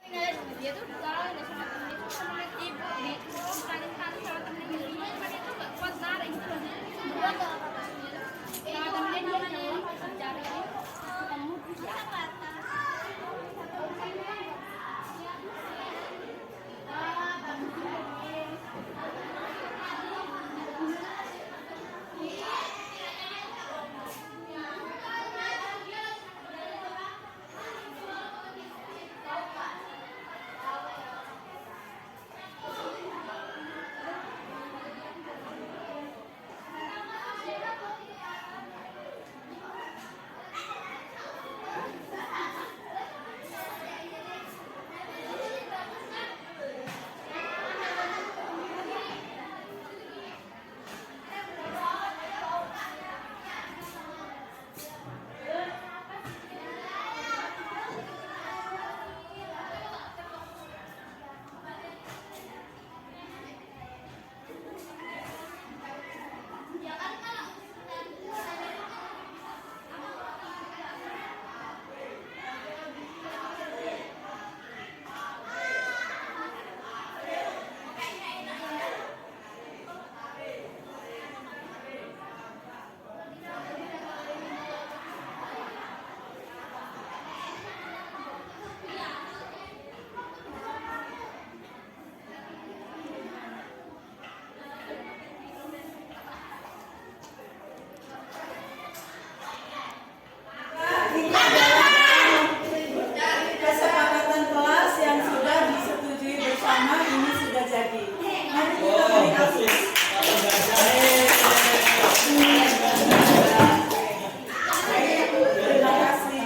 Dia tuh kalau ada sama temen itu sama ibu di tanya sama temennya itu kan itu nggak kuat narik gitu loh. Berdua nggak apa-apa. Sama temennya dia nyuruh cari ketemu siapa? Kesepakatan kelas yang sudah disetujui bersama ini sudah jadi. Mari kita beri aplaus. Terima kasih.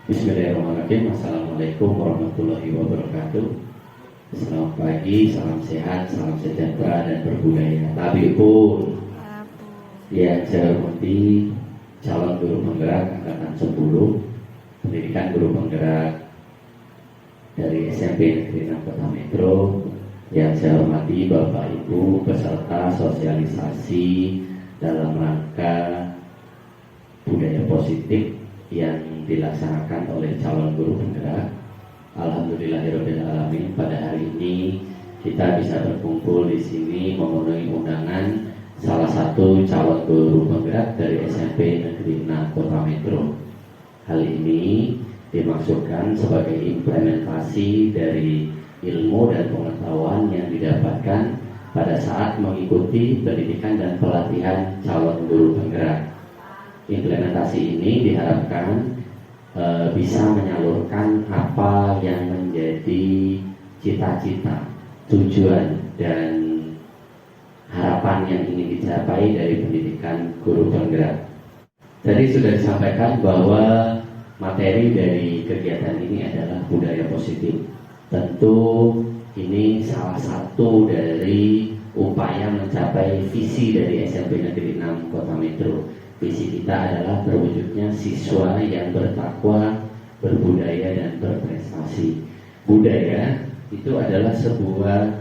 Bismillahirrahmanirrahim. Assalamualaikum warahmatullahi wabarakatuh. Selamat pagi, salam sehat, salam sejahtera dan berbudaya. Tabi'un yang saya hormati calon guru penggerak angkatan 10 pendidikan guru penggerak dari SMP Negeri 6 Kota Metro Yang saya hormati Bapak Ibu peserta sosialisasi dalam rangka budaya positif yang dilaksanakan oleh calon guru penggerak. Alhamdulillahirabbil alamin, pada hari ini kita bisa berkumpul di sini memenuhi undangan salah satu calon guru penggerak dari SMP Negeri 6 Kota Metro. Hal ini dimaksudkan sebagai implementasi dari ilmu dan pengetahuan yang didapatkan pada saat mengikuti pendidikan dan pelatihan calon guru penggerak. Implementasi ini diharapkan bisa menyalurkan apa yang menjadi cita-cita, tujuan, dan harapan yang ingin dicapai dari pendidikan guru penggerak. Tadi sudah disampaikan bahwa materi dari kegiatan ini adalah budaya positif. Tentu ini salah satu dari upaya mencapai visi dari SMP Negeri 6 Kota Metro. Visi kita adalah terwujudnya siswa yang bertakwa, berbudaya, dan berprestasi. Budaya itu adalah sebuah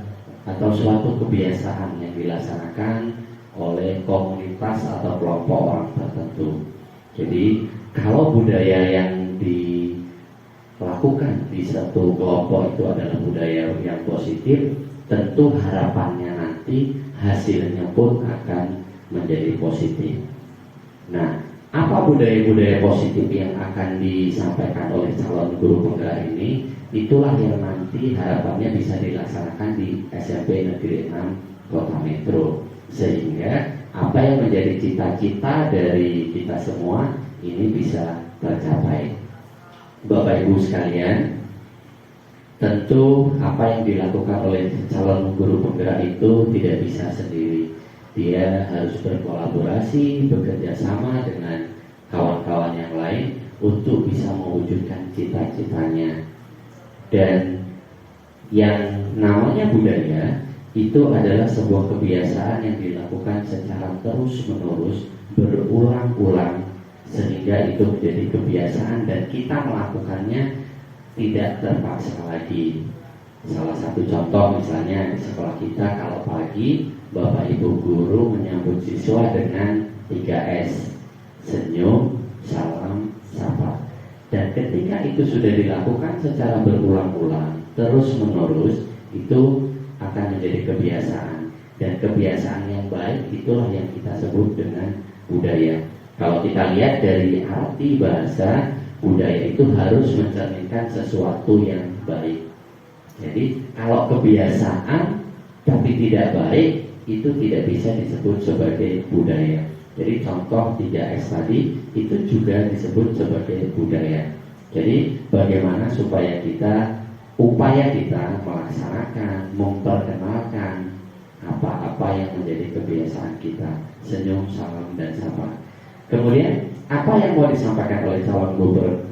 atau suatu kebiasaan yang dilaksanakan oleh komunitas atau kelompok orang tertentu. Jadi kalau budaya yang dilakukan di satu kelompok itu adalah budaya yang positif, tentu harapannya nanti hasilnya pun akan menjadi positif. Nah, apa budaya-budaya positif yang akan disampaikan oleh calon guru penggerak ini? Itulah yang nanti harapannya bisa dilaksanakan di SMP Negeri 6 Kota Metro, sehingga apa yang menjadi cita-cita dari kita semua ini bisa tercapai. Bapak Ibu sekalian, tentu apa yang dilakukan oleh calon guru penggerak itu tidak bisa sendiri. Dia harus berkolaborasi, bekerja sama dengan kawan-kawan yang lain untuk bisa mewujudkan cita-citanya. Dan yang namanya budaya itu adalah sebuah kebiasaan yang dilakukan secara terus-menerus, berulang-ulang, sehingga itu menjadi kebiasaan dan kita melakukannya tidak terpaksa lagi. Salah satu contoh misalnya di sekolah kita, kalau pagi Bapak Ibu guru menyambut siswa dengan 3S, senyum, salam, sapa. Dan ketika itu sudah dilakukan secara berulang-ulang, terus-menerus, itu akan menjadi kebiasaan. Dan kebiasaan yang baik itulah yang kita sebut dengan budaya. Kalau kita lihat dari arti bahasa, budaya itu harus mencerminkan sesuatu yang baik. Jadi kalau kebiasaan tapi tidak baik, itu tidak bisa disebut sebagai budaya. Jadi contoh 3S tadi itu juga disebut sebagai budaya. Jadi bagaimana supaya upaya kita melaksanakan, memperkenalkan apa-apa yang menjadi kebiasaan kita, senyum, salam, dan sapa. Kemudian apa yang mau disampaikan oleh calon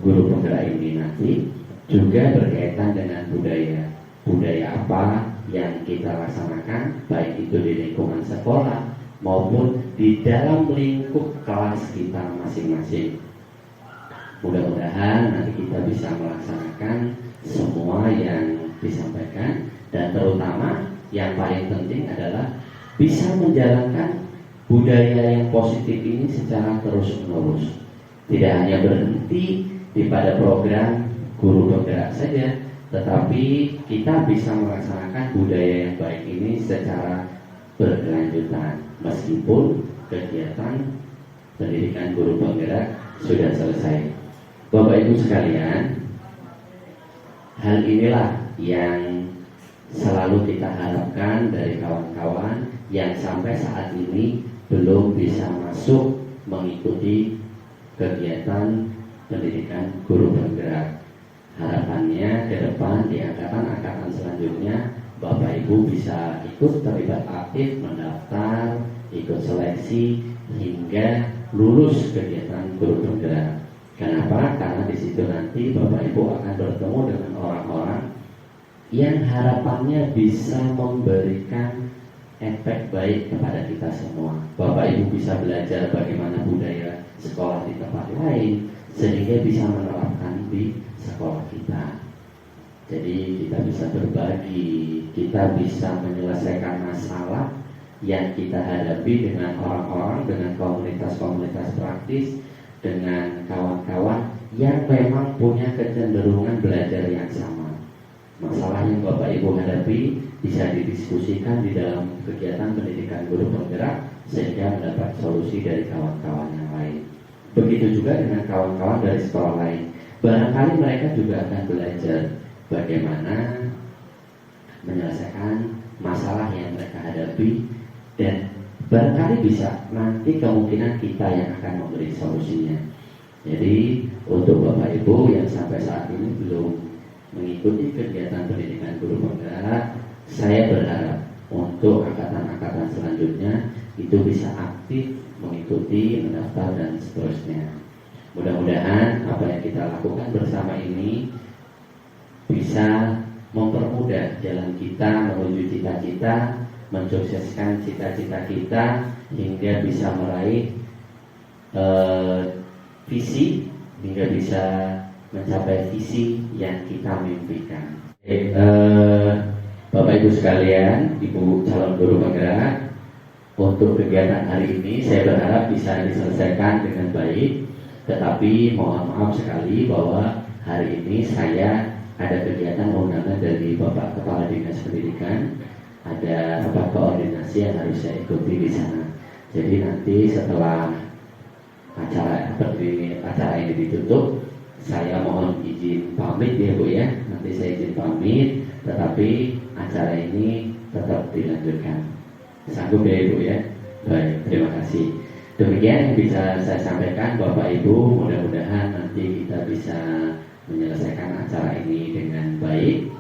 guru penggerak ini nanti juga berkaitan dengan budaya. Budaya apa yang kita laksanakan, baik itu di lingkungan sekolah maupun di dalam lingkup kelas kita masing-masing. Mudah-mudahan nanti kita bisa melaksanakan semua yang disampaikan, dan terutama yang paling penting adalah bisa menjalankan budaya yang positif ini secara terus-menerus. Tidak hanya berhenti pada program guru penggerak saja, tetapi kita bisa melaksanakan budaya yang baik ini secara berkelanjutan meskipun kegiatan pendidikan guru penggerak sudah selesai. Bapak Ibu sekalian, hal inilah yang selalu kita harapkan dari kawan-kawan yang sampai saat ini belum bisa masuk mengikuti kegiatan pendidikan guru penggerak. Harapannya ke depan di angkatan-angkatan selanjutnya Bapak Ibu bisa ikut terlibat aktif, mendaftar, ikut seleksi hingga lulus kegiatan guru penggerak. Kenapa? Karena di situ nanti Bapak Ibu akan bertemu dengan orang-orang yang harapannya bisa memberikan efek baik kepada kita semua. Bapak Ibu bisa belajar bagaimana budaya sekolah di tempat lain sehingga bisa menerapkan di sekolah kita. Jadi kita bisa berbagi, kita bisa menyelesaikan masalah yang kita hadapi dengan orang-orang, dengan komunitas-komunitas praktis, dengan kawan-kawan yang memang punya kecenderungan belajar yang sama. Masalah yang Bapak Ibu hadapi bisa didiskusikan di dalam kegiatan pendidikan guru penggerak sehingga mendapat solusi dari kawan-kawan yang lain. Begitu juga dengan kawan-kawan dari sekolah lain. Barangkali mereka juga akan belajar bagaimana menyelesaikan masalah yang mereka hadapi, dan barangkali bisa nanti kemungkinan kita yang akan memberi solusinya. Jadi untuk Bapak Ibu yang sampai saat ini belum mengikuti kegiatan pendidikan guru penggerak, saya berharap untuk angkatan-angkatan selanjutnya itu bisa aktif mengikuti, mendaftar dan seterusnya. Mudah-mudahan apa yang kita lakukan bersama ini bisa mempermudah jalan kita menuju cita-cita, mensukseskan cita-cita kita hingga bisa meraih visi, hingga bisa mencapai visi yang kita mimpikan. Bapak Ibu sekalian, Ibu calon guru penggerak, untuk kegiatan hari ini saya berharap bisa diselesaikan dengan baik. Tetapi mohon maaf sekali bahwa hari ini saya ada kegiatan undangan dari Bapak Kepala Dinas Pendidikan, ada rapat koordinasi yang harus saya ikuti di sana. Jadi nanti setelah acara ini ditutup, saya mohon izin pamit ya Bu ya. Nanti saya izin pamit, tetapi acara ini tetap dilanjutkan. Sanggup ya Ibu ya? Baik, terima kasih. Demikian yang bisa saya sampaikan Bapak Ibu. Mudah-mudahan nanti kita bisa menyelesaikan acara ini dengan baik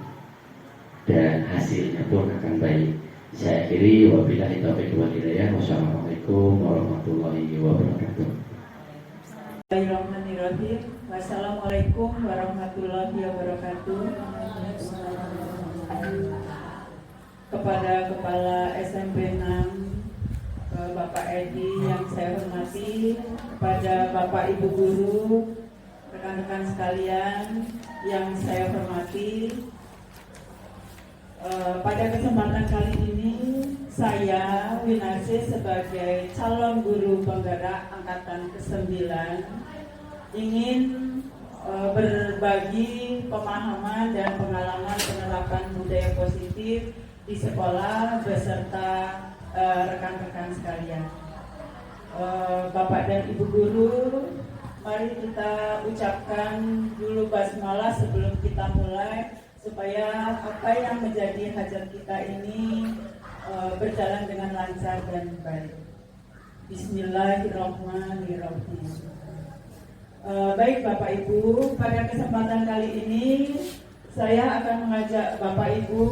dan hasilnya pun akan baik. Saya akhiri, wabillahi taufiq wal hidayah. Wassalamualaikum warahmatullahi wabarakatuh. Bismillahirrahmanirrahim. Wassalamualaikum warahmatullahi wabarakatuh. Kepada Kepala SMP 6 Bapak Edi yang saya hormati, kepada Bapak Ibu Guru, rekan-rekan sekalian yang saya hormati, pada kesempatan kali ini saya Winarsi sebagai calon guru penggerak angkatan ke-9 ingin berbagi pemahaman dan pengalaman penerapan budaya positif di sekolah beserta rekan-rekan sekalian. Bapak dan Ibu Guru, mari kita ucapkan dulu basmalah sebelum kita mulai, supaya apa yang menjadi hajat kita ini berjalan dengan lancar dan baik. Bismillahirrahmanirrahim. Baik Bapak Ibu, pada kesempatan kali ini saya akan mengajak Bapak Ibu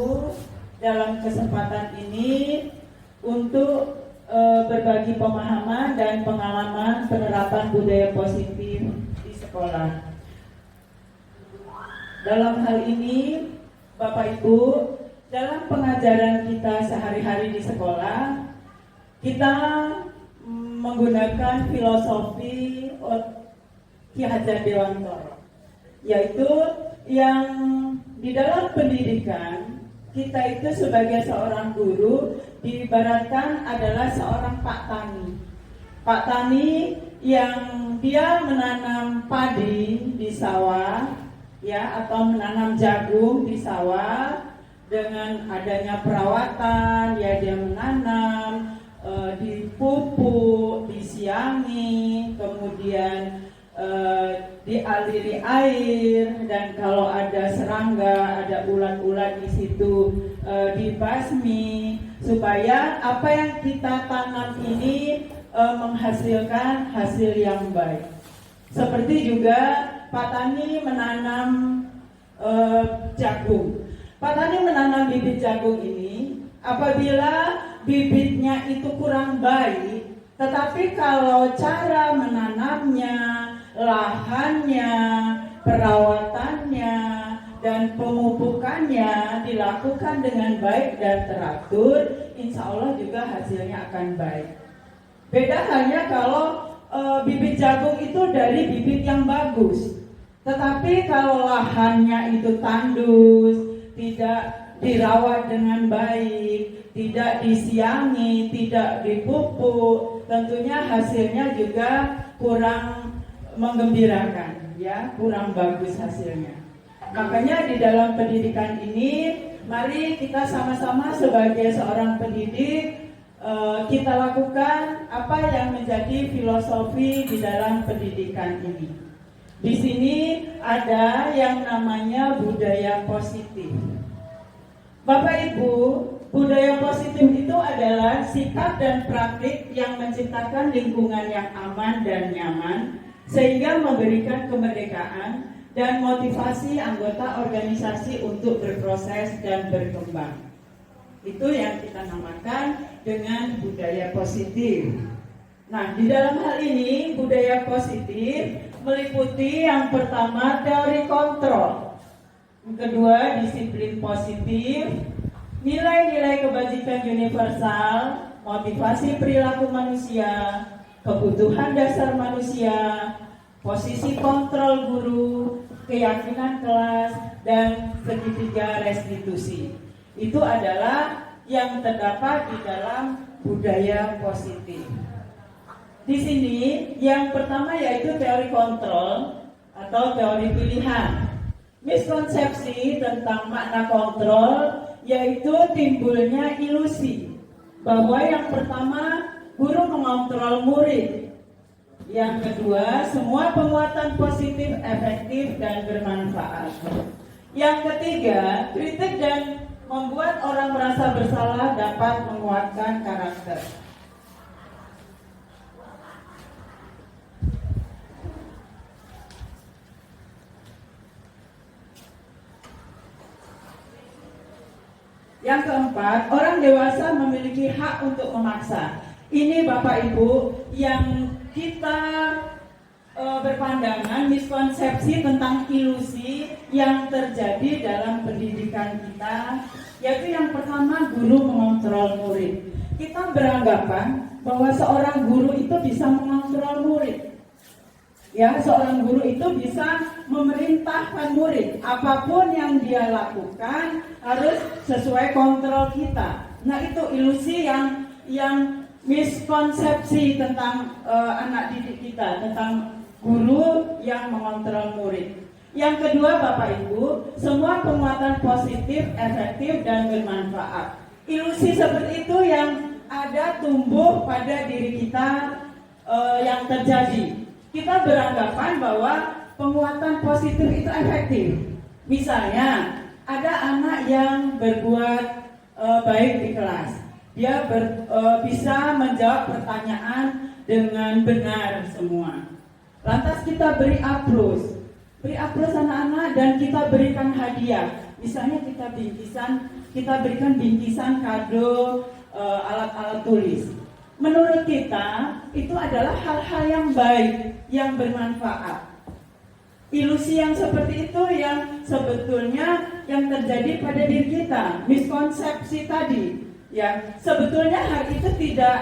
dalam kesempatan ini untuk berbagi pemahaman dan pengalaman penerapan budaya positif di sekolah. Dalam hal ini, Bapak Ibu, dalam pengajaran kita sehari-hari di sekolah, kita menggunakan filosofi Ki Hajar Dewantara, yaitu yang di dalam pendidikan kita itu sebagai seorang guru diibaratkan adalah seorang Pak Tani. Pak Tani yang dia menanam padi di sawah, ya, atau menanam jagung di sawah dengan adanya perawatan, ya, dia menanam, dipupuk, disiangi, kemudian dialiri air, dan kalau ada serangga, ada ulat-ulat di situ dibasmi, supaya apa yang kita tanam ini menghasilkan hasil yang baik. Seperti juga Pak Tani menanam jagung. Pak Tani menanam bibit jagung ini, apabila bibitnya itu kurang baik, tetapi kalau cara menanamnya, lahannya, perawatannya, dan pemupukannya dilakukan dengan baik dan teratur, insya Allah juga hasilnya akan baik. Beda halnya kalau bibit jagung itu dari bibit yang bagus. Tetapi kalau lahannya itu tandus, tidak dirawat dengan baik, tidak disiangi, tidak dipupuk, tentunya hasilnya juga kurang menggembirakan, ya, kurang bagus hasilnya. Makanya di dalam pendidikan ini, mari kita sama-sama sebagai seorang pendidik kita lakukan apa yang menjadi filosofi di dalam pendidikan ini. Di sini ada yang namanya budaya positif. Bapak Ibu, budaya positif itu adalah sikap dan praktik yang menciptakan lingkungan yang aman dan nyaman sehingga memberikan kemerdekaan dan motivasi anggota organisasi untuk berproses dan berkembang. Itu yang kita namakan dengan budaya positif. Nah, di dalam hal ini budaya positif meliputi yang pertama teori kontrol, yang kedua disiplin positif, nilai-nilai kebajikan universal, motivasi perilaku manusia, kebutuhan dasar manusia, posisi kontrol guru, keyakinan kelas, dan segitiga restitusi. Itu adalah yang terdapat di dalam budaya positif. Di sini yang pertama yaitu teori kontrol atau teori pilihan. Miskonsepsi tentang makna kontrol yaitu timbulnya ilusi bahwa yang pertama guru mengontrol murid. Yang kedua, semua penguatan positif, efektif, dan bermanfaat. Yang ketiga, kritik dan membuat orang merasa bersalah dapat menguatkan karakter. Yang keempat, orang dewasa memiliki hak untuk memaksa. Ini Bapak Ibu yang kita berpandangan miskonsepsi tentang ilusi yang terjadi dalam pendidikan kita, yaitu yang pertama guru mengontrol murid. Kita beranggapan bahwa seorang guru itu bisa mengontrol murid. Ya, seorang guru itu bisa memerintahkan murid. Apapun yang dia lakukan harus sesuai kontrol kita. Nah, itu ilusi yang miskonsepsi tentang anak didik kita, tentang guru yang mengontrol murid. Yang kedua, Bapak Ibu, semua penguatan positif, efektif, dan bermanfaat. Ilusi seperti itu yang ada tumbuh pada diri kita yang terjadi. Kita beranggapan bahwa penguatan positif itu efektif. Misalnya, ada anak yang berbuat baik di kelas. Dia bisa menjawab pertanyaan dengan benar semua. Lantas kita beri aplaus anak-anak dan kita berikan hadiah. Misalnya kita berikan bingkisan kado alat-alat tulis. Menurut kita itu adalah hal-hal yang baik, yang bermanfaat. Ilusi yang seperti itu yang sebetulnya yang terjadi pada diri kita, miskonsepsi tadi. Ya, sebetulnya hal itu tidak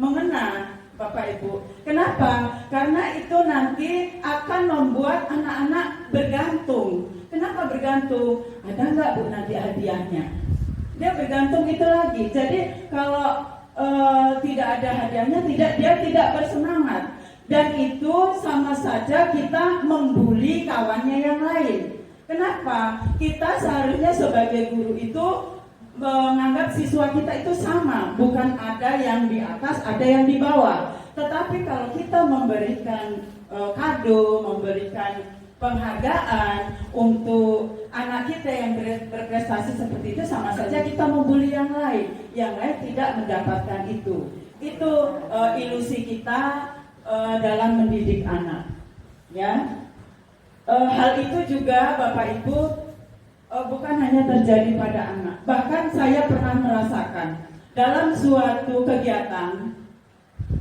mengena, Bapak Ibu. Kenapa? Karena itu nanti akan membuat anak-anak bergantung. Kenapa bergantung? Ada nggak Bu nanti hadiahnya? Dia bergantung itu lagi. Jadi kalau tidak ada hadiahnya, dia tidak bersemangat. Dan itu sama saja kita membuli kawannya yang lain. Kenapa? Kita seharusnya sebagai guru itu menganggap siswa kita itu sama, bukan ada yang di atas, ada yang di bawah. Tetapi kalau kita memberikan kado, memberikan penghargaan untuk anak kita yang berprestasi seperti itu, sama saja kita membuli yang lain tidak mendapatkan itu. Itu ilusi kita dalam mendidik anak. Ya, hal itu juga Bapak Ibu bukan hanya terjadi pada anak. Bahkan saya pernah merasakan dalam suatu kegiatan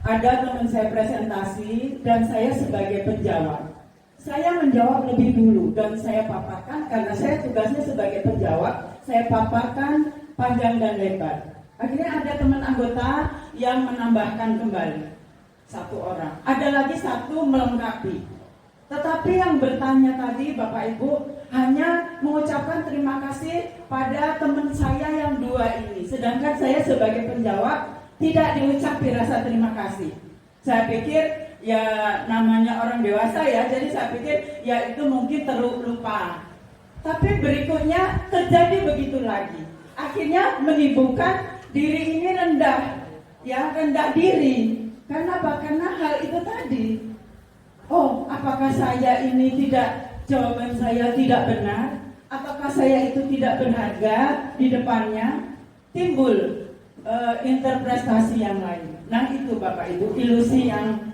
ada teman saya presentasi dan saya sebagai penjawab. Saya menjawab lebih dulu dan saya paparkan karena saya tugasnya sebagai penjawab. Saya paparkan panjang dan lebar. Akhirnya ada teman anggota yang menambahkan kembali satu orang. Ada lagi satu melengkapi. Tetapi yang bertanya tadi Bapak Ibu hanya mengucapkan terima kasih pada teman saya yang dua ini. Sedangkan saya sebagai penjawab tidak diucapi rasa terima kasih. Saya pikir ya namanya orang dewasa ya, jadi saya pikir ya itu mungkin terlupa. Tapi berikutnya terjadi begitu lagi. Akhirnya menimbulkan diri ini rendah, ya rendah diri. Karena apa? Karena hal itu tadi. Oh, apakah saya ini jawaban saya tidak benar? Apakah saya itu tidak berharga di depannya? Timbul interpretasi yang lain. Nah itu Bapak Ibu, ilusi yang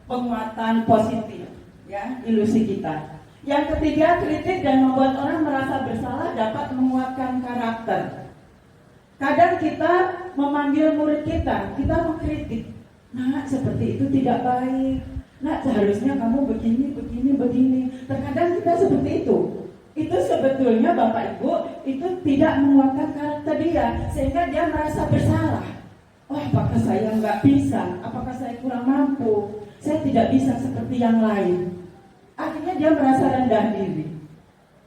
penguatan positif, ya, ilusi kita. Yang ketiga, kritik dan membuat orang merasa bersalah dapat menguatkan karakter. Kadang kita memanggil murid kita mengkritik. Nah, seperti itu tidak baik. Nah, seharusnya kamu begini. Terkadang kita seperti itu. Itu sebetulnya Bapak Ibu, itu tidak menguatkan karakter dia. Sehingga dia merasa bersalah. Oh, apakah saya nggak bisa? Apakah saya kurang mampu? Saya tidak bisa seperti yang lain. Akhirnya dia merasa rendah diri.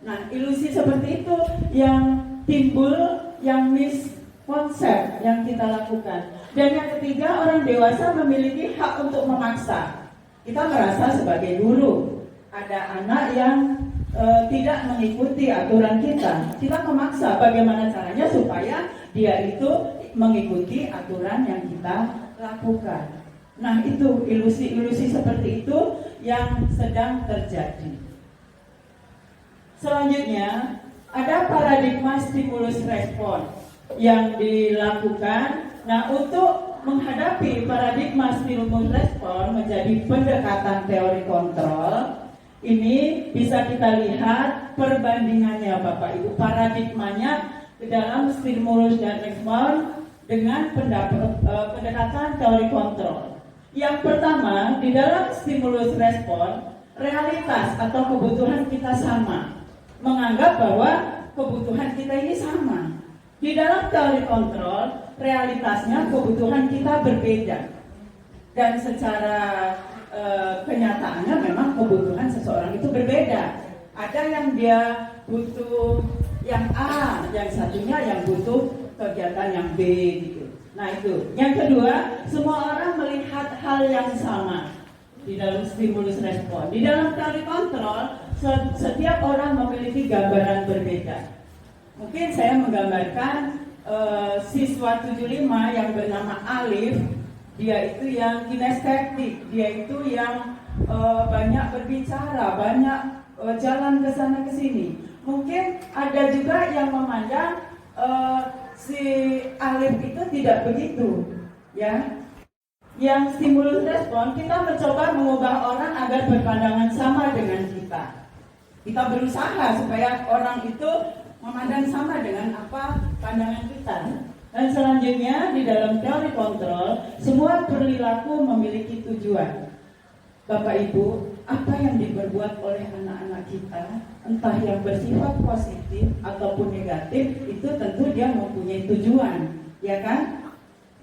Nah, ilusi seperti itu yang timbul, yang miskonsep yang kita lakukan. Dan yang ketiga, orang dewasa memiliki hak untuk memaksa. Kita merasa sebagai guru, ada anak yang tidak mengikuti aturan kita memaksa bagaimana caranya supaya dia itu mengikuti aturan yang kita lakukan. Nah itu ilusi-ilusi seperti itu yang sedang terjadi. Selanjutnya ada paradigma stimulus respon yang dilakukan. Nah untuk menghadapi paradigma stimulus respon menjadi pendekatan teori kontrol, ini bisa kita lihat perbandingannya Bapak Ibu, paradigmanya dalam stimulus dan respon dengan pendekatan teori kontrol. Yang pertama, di dalam stimulus respon, realitas atau kebutuhan kita sama, menganggap bahwa kebutuhan kita ini sama. Di dalam teori kontrol, realitasnya kebutuhan kita berbeda. Dan secara kenyataannya memang kebutuhan seseorang itu berbeda. Ada yang dia butuh yang A, yang satunya yang butuh kegiatan yang B gitu. Nah itu. Yang kedua, semua orang melihat hal yang sama di dalam stimulus respon. Di dalam teori kontrol, setiap orang memiliki gambaran berbeda. Mungkin saya menggambarkan siswa 75 yang bernama Alif. Dia itu yang kinestetik, dia itu yang banyak berbicara, banyak jalan ke sana ke sini. Mungkin ada juga yang memandang si Alif itu tidak begitu, ya. Yang stimulus respon, kita mencoba mengubah orang agar berpandangan sama dengan kita. Kita berusaha supaya orang itu memandang sama dengan apa pandangan kita. Dan selanjutnya di dalam teori kontrol, semua perilaku memiliki tujuan. Bapak Ibu, apa yang diperbuat oleh anak-anak kita, entah yang bersifat positif ataupun negatif, itu tentu dia mempunyai tujuan, ya kan?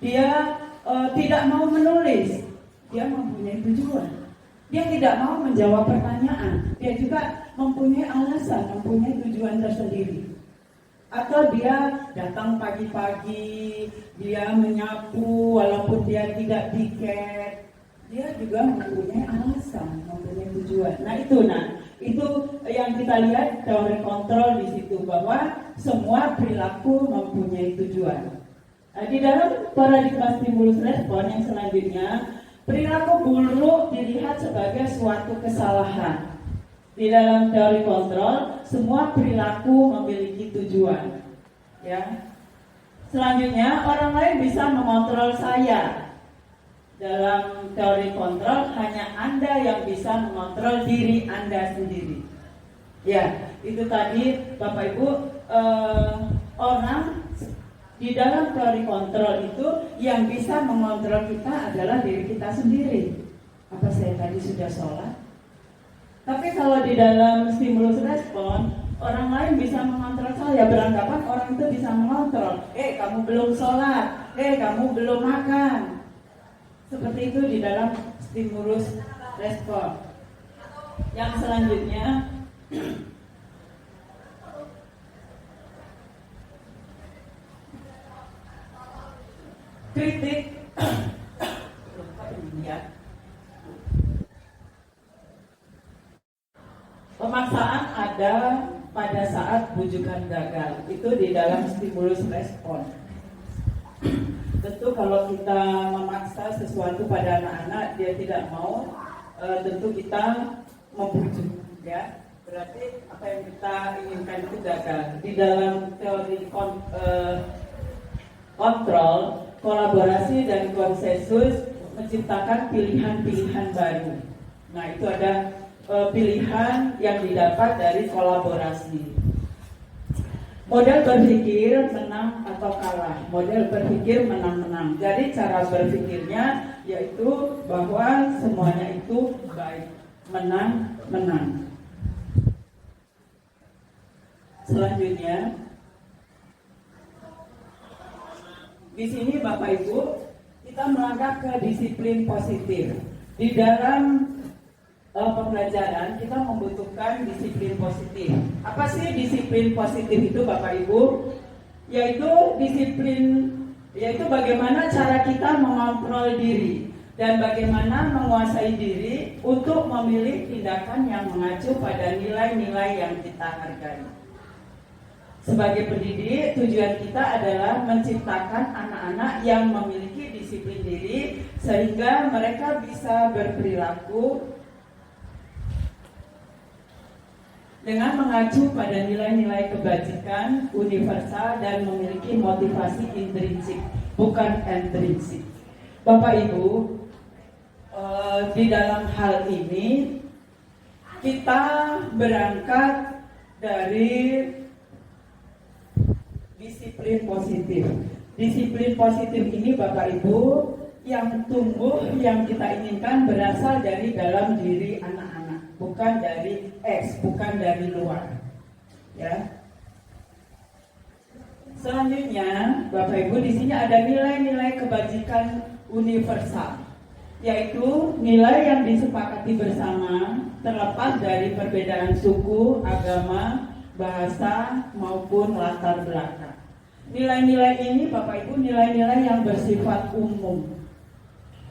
Dia tidak mau menulis, dia mempunyai tujuan. Dia tidak mau menjawab pertanyaan, dia juga mempunyai alasan, mempunyai tujuan tersendiri. Atau dia datang pagi-pagi, dia menyapu walaupun dia tidak tiket, dia juga mempunyai alasan, mempunyai tujuan. Nah itu yang kita lihat teori kontrol di situ, bahwa semua perilaku mempunyai tujuan. Nah, di dalam paradigma stimulus respon yang selanjutnya, perilaku buruk dilihat sebagai suatu kesalahan. Di dalam teori kontrol, semua perilaku memiliki tujuan. Ya. Selanjutnya, orang lain bisa mengontrol saya. Dalam teori kontrol, hanya Anda yang bisa mengontrol diri Anda sendiri. Ya, itu tadi Bapak Ibu, orang di dalam teori kontrol itu yang bisa mengontrol kita adalah diri kita sendiri. Apa saya tadi sudah sholat? Tapi kalau di dalam stimulus respon, orang lain bisa mengontrol saya, beranggapan orang itu bisa mengontrol. Kamu belum sholat, kamu belum makan. Seperti itu di dalam stimulus respon. Yang selanjutnya kritik pemaksaan ada pada saat bujukan gagal. Itu di dalam stimulus respon. Tentu kalau kita memaksa sesuatu pada anak-anak dia tidak mau, tentu kita membujuk, ya. Berarti apa yang kita inginkan itu gagal. Di dalam teori kontrol, kolaborasi dan konsensus menciptakan pilihan-pilihan baru. Nah, itu ada pilihan yang didapat dari kolaborasi. Model berpikir menang atau kalah. Model berpikir menang-menang. Jadi cara berpikirnya yaitu bahwa semuanya itu baik, menang-menang. Selanjutnya, di sini Bapak Ibu kita melangkah ke disiplin positif. Di dalam pembelajaran kita membutuhkan disiplin positif. Apa sih disiplin positif itu Bapak Ibu? Yaitu bagaimana cara kita mengontrol diri dan bagaimana menguasai diri untuk memilih tindakan yang mengacu pada nilai-nilai yang kita hargai. Sebagai pendidik, tujuan kita adalah menciptakan anak-anak yang memiliki disiplin diri sehingga mereka bisa berperilaku dengan mengacu pada nilai-nilai kebajikan universal dan memiliki motivasi intrinsik, bukan intrinsik. Bapak Ibu, di dalam hal ini kita berangkat dari disiplin positif. Disiplin positif ini Bapak Ibu yang tumbuh, yang kita inginkan berasal dari dalam diri anak-anak, bukan dari bukan dari luar. Ya. Selanjutnya, Bapak Ibu, di sini ada nilai-nilai kebajikan universal, yaitu nilai yang disepakati bersama terlepas dari perbedaan suku, agama, bahasa maupun latar belakang. Nilai-nilai ini Bapak Ibu nilai-nilai yang bersifat umum.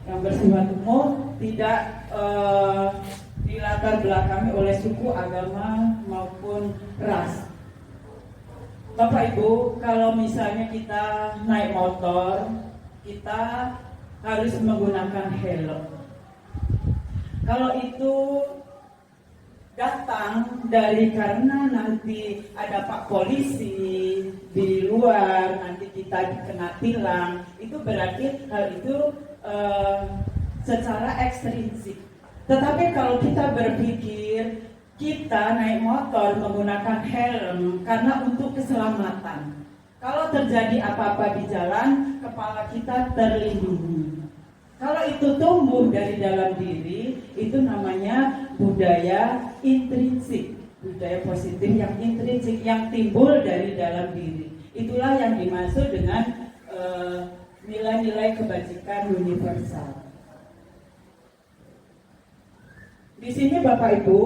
Yang bersifat umum tidak dilatar belakangi oleh suku, agama maupun ras. Bapak Ibu, kalau misalnya kita naik motor, kita harus menggunakan helm. Kalau itu datang dari karena nanti ada Pak Polisi di luar, nanti kita kena tilang, itu berarti hal itu secara ekstrinsik. Tetapi kalau kita berpikir kita naik motor menggunakan helm karena untuk keselamatan. Kalau terjadi apa-apa di jalan, kepala kita terlindungi. Kalau itu tumbuh dari dalam diri, itu namanya budaya intrinsik, budaya positif yang intrinsik, yang timbul dari dalam diri. Itulah yang dimaksud dengan nilai-nilai kebajikan universal. Di sini Bapak Ibu,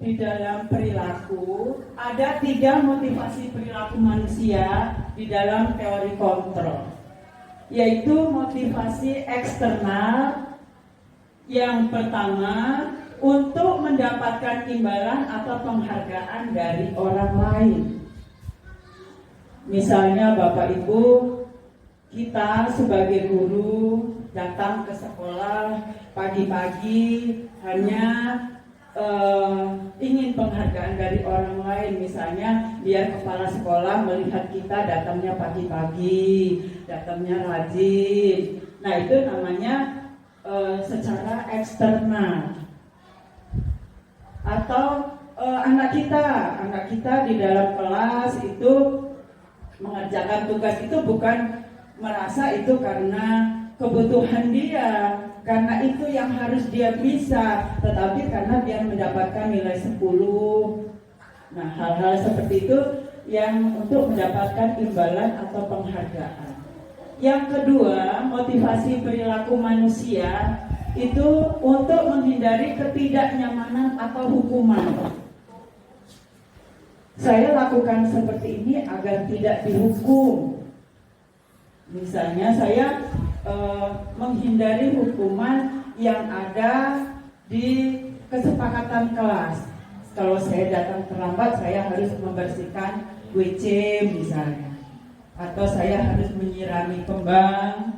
di dalam perilaku ada 3 motivasi perilaku manusia di dalam teori kontrol, yaitu motivasi eksternal. Yang pertama, untuk mendapatkan imbalan atau penghargaan dari orang lain. Misalnya Bapak Ibu, kita sebagai guru datang ke sekolah pagi-pagi hanya ingin penghargaan dari orang lain, misalnya biar kepala sekolah melihat kita datangnya pagi-pagi, datangnya rajin. Nah, itu namanya secara eksternal. Atau anak kita di dalam kelas itu mengerjakan tugas itu bukan merasa itu karena kebutuhan dia, karena itu yang harus dia bisa, tetapi karena dia mendapatkan nilai 10. Nah, hal-hal seperti itu yang untuk mendapatkan imbalan atau penghargaan. Yang kedua, motivasi perilaku manusia itu untuk menghindari ketidaknyamanan atau hukuman. Saya lakukan seperti ini agar tidak dihukum. Misalnya saya menghindari hukuman yang ada di kesepakatan kelas. Kalau saya datang terlambat, saya harus membersihkan WC misalnya, atau saya harus menyirami kembang.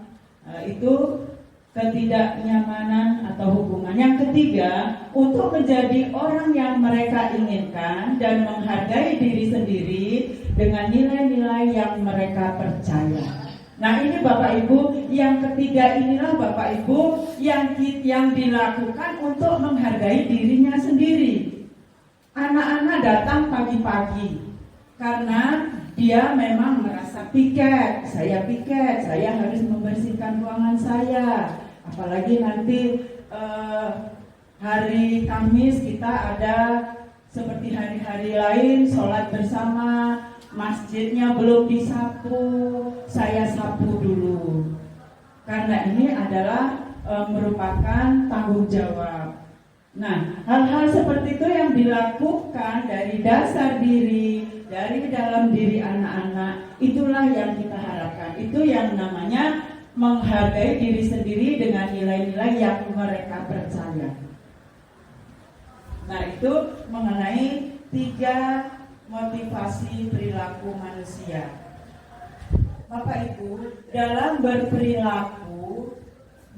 Itu ketidaknyamanan atau hukuman. Yang ketiga, untuk menjadi orang yang mereka inginkan dan menghargai diri sendiri dengan nilai-nilai yang mereka percaya. Nah, ini Bapak Ibu, yang ketiga inilah Bapak Ibu yang dilakukan untuk menghargai dirinya sendiri. Anak-anak datang pagi-pagi karena dia memang merasa piket, saya harus membersihkan ruangan saya. Apalagi nanti hari Kamis kita ada seperti hari-hari lain, sholat bersama, masjidnya belum disapu, saya sapu dulu. Karena ini adalah merupakan tanggung jawab. Nah, hal-hal seperti itu yang dilakukan dari dasar diri, dari dalam diri anak-anak, itulah yang kita harapkan. Itu yang namanya menghargai diri sendiri dengan nilai-nilai yang mereka percaya. Nah, itu mengenai 3 motivasi perilaku manusia. Bapak Ibu, dalam berperilaku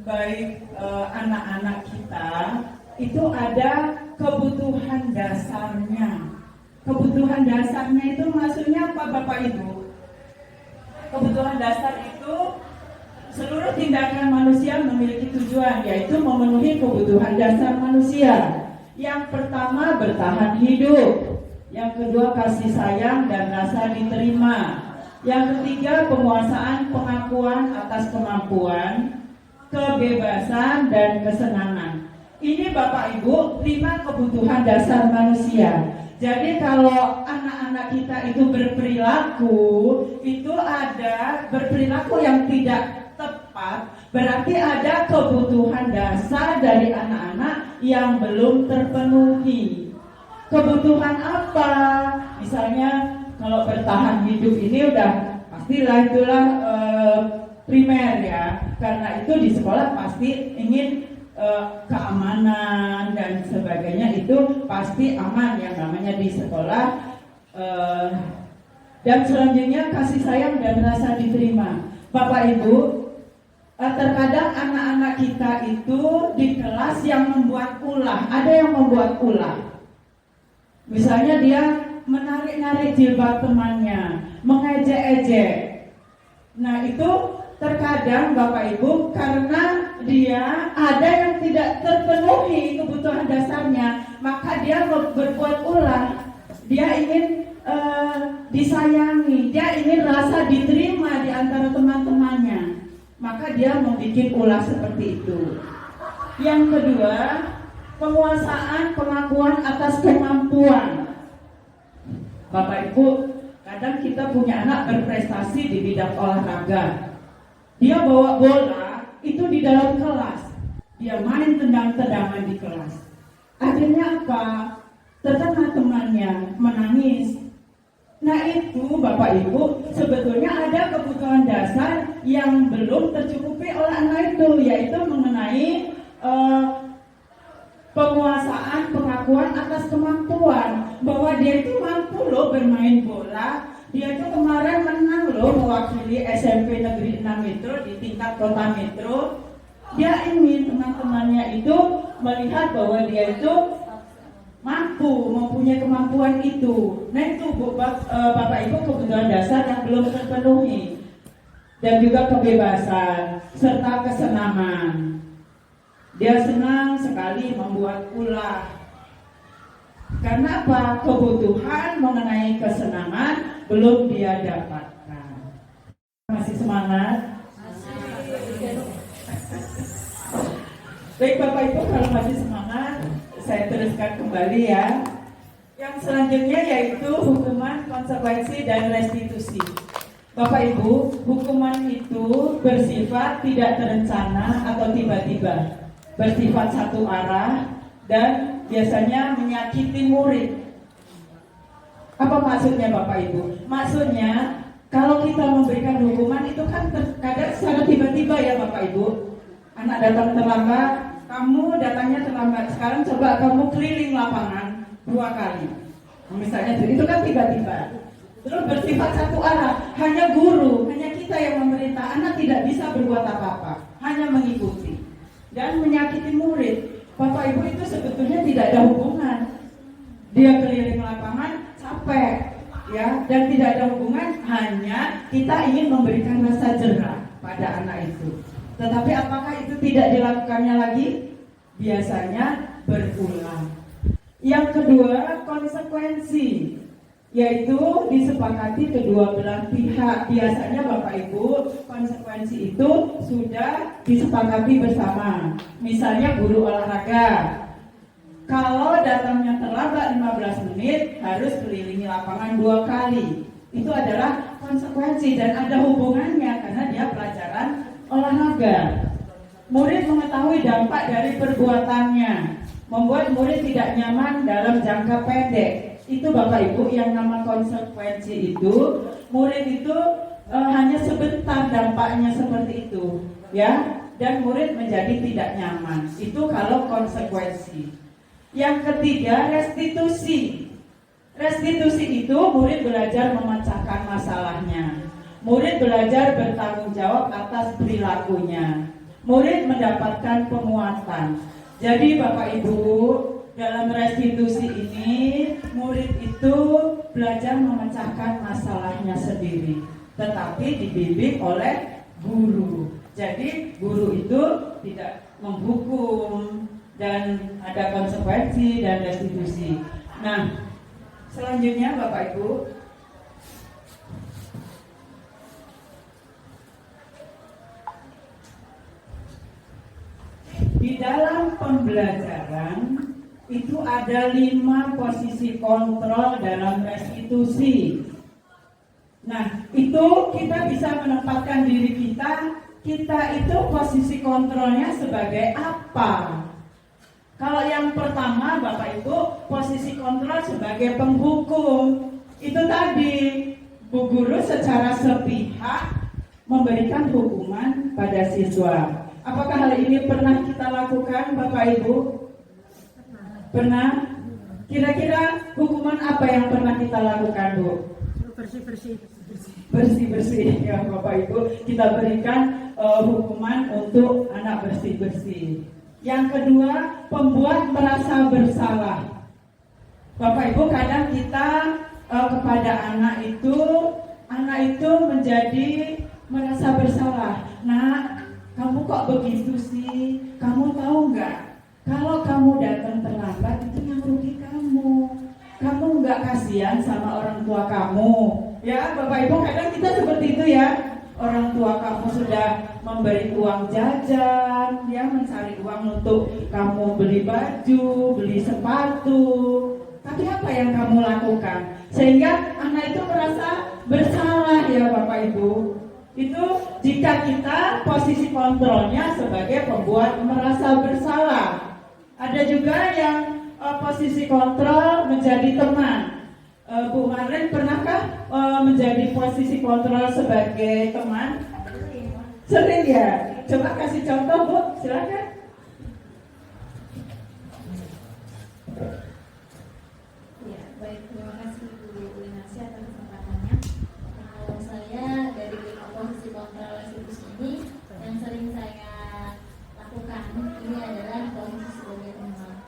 baik anak-anak kita itu ada kebutuhan dasarnya. Kebutuhan dasarnya itu maksudnya apa Bapak Ibu? Kebutuhan dasar itu seluruh tindakan manusia memiliki tujuan, yaitu memenuhi kebutuhan dasar manusia. Yang pertama, bertahan hidup. Yang kedua, kasih sayang dan rasa diterima. Yang ketiga, penguasaan pengakuan atas kemampuan, kebebasan dan kesenangan. Ini Bapak Ibu 5 kebutuhan dasar manusia. Jadi kalau anak-anak kita itu berperilaku, itu ada berperilaku yang tidak tepat, berarti ada kebutuhan dasar dari anak-anak yang belum terpenuhi. Kebutuhan apa? Misalnya kalau bertahan hidup ini udah pastilah itulah primer ya, karena itu di sekolah pasti ingin keamanan dan sebagainya, itu pasti aman yang namanya di sekolah. Dan selanjutnya kasih sayang dan rasa diterima. Bapak Ibu, terkadang anak-anak kita itu di kelas yang membuat ulah, ada yang membuat ulah. Misalnya dia menarik-narik jilbab temannya, mengejek-ejek. Nah, itu terkadang Bapak Ibu karena dia ada yang tidak terpenuhi kebutuhan dasarnya, maka dia berbuat ulah. Dia ingin disayangi, dia ingin rasa diterima di antara teman-temannya, maka dia membuat ulah seperti itu. Yang kedua, penguasaan pengakuan atas kemampuan. Bapak Ibu, kadang kita punya anak berprestasi di bidang olahraga. Dia bawa bola itu di dalam kelas, dia main tendang-tendangan di kelas. Akhirnya apa? Terkena temannya, menangis. Nah, itu Bapak Ibu sebetulnya ada kebutuhan dasar yang belum tercukupi oleh anak itu, yaitu mengenai penguasaan pengakuan atas kemampuan, bahwa dia itu mampu loh bermain bola. Dia itu kemarin menang loh mewakili SMP Negeri 6 Metro di tingkat kota Metro. Dia ingin teman-temannya itu melihat bahwa dia itu mempunyai kemampuan itu. Nah, itu Bapak Ibu kebutuhan dasar yang belum terpenuhi. Dan juga kebebasan serta kesenangan. Dia senang sekali membuat ulah. Karena apa? Kebutuhan mengenai kesenangan belum dia dapatkan. Masih semangat? Baik Bapak Ibu, kalau masih semangat, saya teruskan kembali ya. Yang selanjutnya yaitu hukuman, konsekuensi, dan restitusi. Bapak Ibu, hukuman itu bersifat tidak terencana atau tiba-tiba. bersifat satu arah, dan biasanya menyakiti murid. Apa maksudnya Bapak Ibu? Maksudnya kalau kita memberikan hukuman itu kan kadang secara tiba-tiba ya Bapak Ibu. Anak datang terlambat, kamu datangnya terlambat. Sekarang coba kamu keliling lapangan 2 kali. Misalnya itu kan tiba-tiba. Terus bersifat satu arah, hanya guru, hanya kita yang memerintah. Anak tidak bisa berbuat apa-apa, hanya mengikuti. Dan menyakiti murid. Bapak Ibu itu sebetulnya tidak ada hubungan. Dia keliling lapangan capek, ya, dan tidak ada hubungan, hanya kita ingin memberikan rasa jerah pada anak itu. Tetapi apakah itu tidak dilakukannya lagi? Biasanya berulang. Yang kedua, konsekuensi, yaitu disepakati kedua belah pihak. Biasanya Bapak Ibu, konsekuensi itu sudah disepakati bersama. Misalnya guru olahraga, kalau datangnya terlambat 15 menit harus kelilingi lapangan 2 kali. Itu adalah konsekuensi dan ada hubungannya karena dia pelajaran olahraga. Murid mengetahui dampak dari perbuatannya, membuat murid tidak nyaman dalam jangka pendek. Itu Bapak Ibu yang nama konsekuensi itu. Murid itu hanya sebentar dampaknya seperti itu, ya, dan murid menjadi tidak nyaman. Itu kalau konsekuensi. Yang ketiga, restitusi. Restitusi itu murid belajar memecahkan masalahnya. Murid belajar bertanggung jawab atas perilakunya. Murid mendapatkan penguatan. Jadi Bapak Ibu, dalam restitusi ini murid itu belajar memecahkan masalahnya sendiri, tetapi dibimbing oleh guru. Jadi guru itu tidak menghukum, dan ada konsekuensi dan restitusi. Nah, selanjutnya Bapak Ibu, di dalam pembelajaran itu ada 5 posisi kontrol dalam restitusi. Nah, itu kita bisa menempatkan diri kita itu posisi kontrolnya sebagai apa? Kalau yang pertama Bapak Ibu, posisi kontrol sebagai penghukum. Itu tadi Bu Guru secara sepihak memberikan hukuman pada siswa. Apakah hal ini pernah kita lakukan Bapak Ibu? Pernah? Kira-kira hukuman apa yang pernah kita lakukan Bu? Bersih-bersih ya Bapak Ibu. Kita berikan hukuman untuk anak bersih-bersih. Yang kedua, pembuat merasa bersalah. Bapak Ibu, kadang kita kepada anak itu menjadi merasa bersalah. Nah, kamu kok begitu sih? Kamu tahu nggak? Kalau kamu datang terlambat itu yang rugi kamu. Kamu nggak kasihan sama orang tua kamu. Ya, Bapak Ibu, kadang kita seperti itu ya. Orang tua kamu sudah memberi uang jajan, dia mencari uang untuk kamu beli baju, beli sepatu. Tapi apa yang kamu lakukan? Sehingga anak itu merasa bersalah ya Bapak Ibu. Itu jika kita posisi kontrolnya sebagai pembuat merasa bersalah. Ada juga yang posisi kontrol menjadi teman. Bu Marlin pernahkah menjadi posisi kontrol sebagai teman? Sering ya? Coba kasih contoh Bu, silakan. Ya, baik, terima kasih Bu Winasya atas kesempatannya. Kalau saya dari posisi kontrol restitusi ini yang sering saya lakukan ini adalah posisi sebagai teman.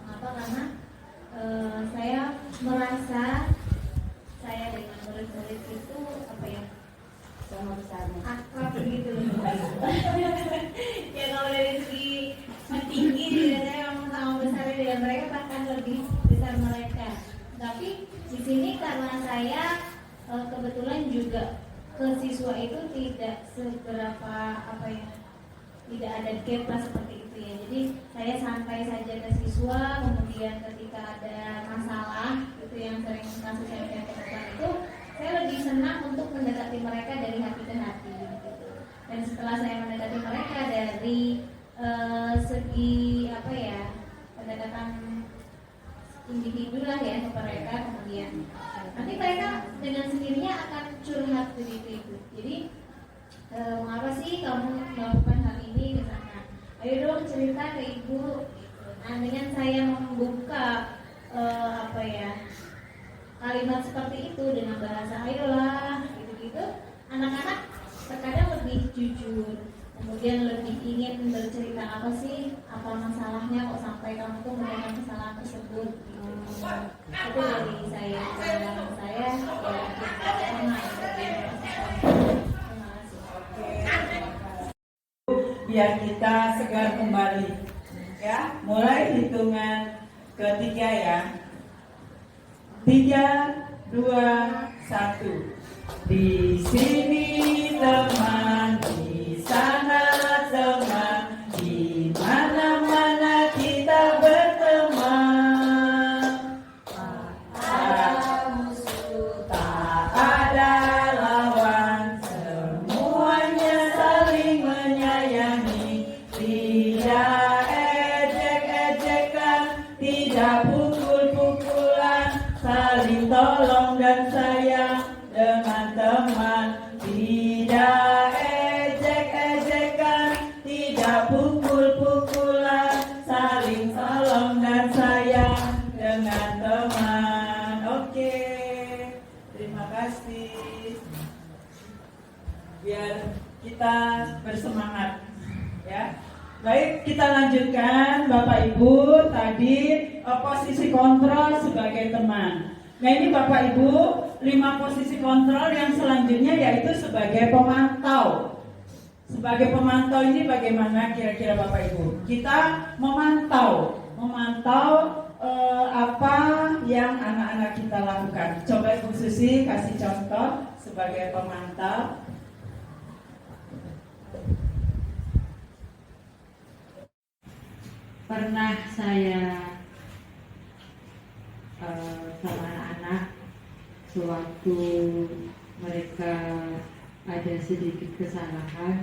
Mengapa? Karena saya merasa saya dengan murid-murid itu sama besarnya akrab begitu. Ya kalau dari segi tinggi juga saya memang sama besarnya dengan mereka, bahkan lebih besar mereka. Tapi di sini karena saya kebetulan juga ke siswa itu tidak seberapa tidak ada gap lah seperti itu ya. Jadi saya santai saja ke siswa, kemudian ketika ada masalah itu yang sering kasus yang saya temukan itu, saya lebih senang untuk mendekati mereka dari hati ke hati gitu. Dan setelah saya mendekati mereka dari segi apa ya, pendekatan individu lah ya ke mereka, kemudian nanti mereka dengan sendirinya akan curhat begitu Ibu. Jadi mengapa sih kamu melakukan hal ini misalnya, ayo dong cerita ke Ibu gitu. Nah dengan saya membuka apa ya, kalimat seperti itu dengan bahasa ayolah gitu-gitu, anak-anak terkadang lebih jujur, kemudian lebih ingin bercerita apa sih, apa masalahnya kok sampai kamu tuh melakukan kesalahan tersebut gitu. Itu dari saya ya terima kasih. Biar kita segar kembali, ya. Mulai hitungan ketiga ya. 3, 2, 1. Di sini teman, di sana teman, di mana-mana kita berteman. Tak musuh, tak ada lawan, semuanya saling menyayangi. Tidak ejek-ejekan, tidak pukul-pukulan, saling tolong dan sayang dengan teman. Tidak ejek-ejekan, tidak pukul-pukulan, saling tolong dan sayang dengan teman. Oke, terima kasih. Biar kita bersemangat, ya. Baik, kita lanjutkan Bapak Ibu. Tadi posisi kontrol sebagai teman. Nah ini Bapak Ibu, 5 posisi kontrol yang selanjutnya yaitu sebagai pemantau. Sebagai pemantau ini bagaimana kira-kira Bapak Ibu? Kita memantau apa yang anak-anak kita lakukan. Coba Ibu Susi kasih contoh sebagai pemantau. Pernah saya sama anak-anak sewaktu mereka ada sedikit kesalahan,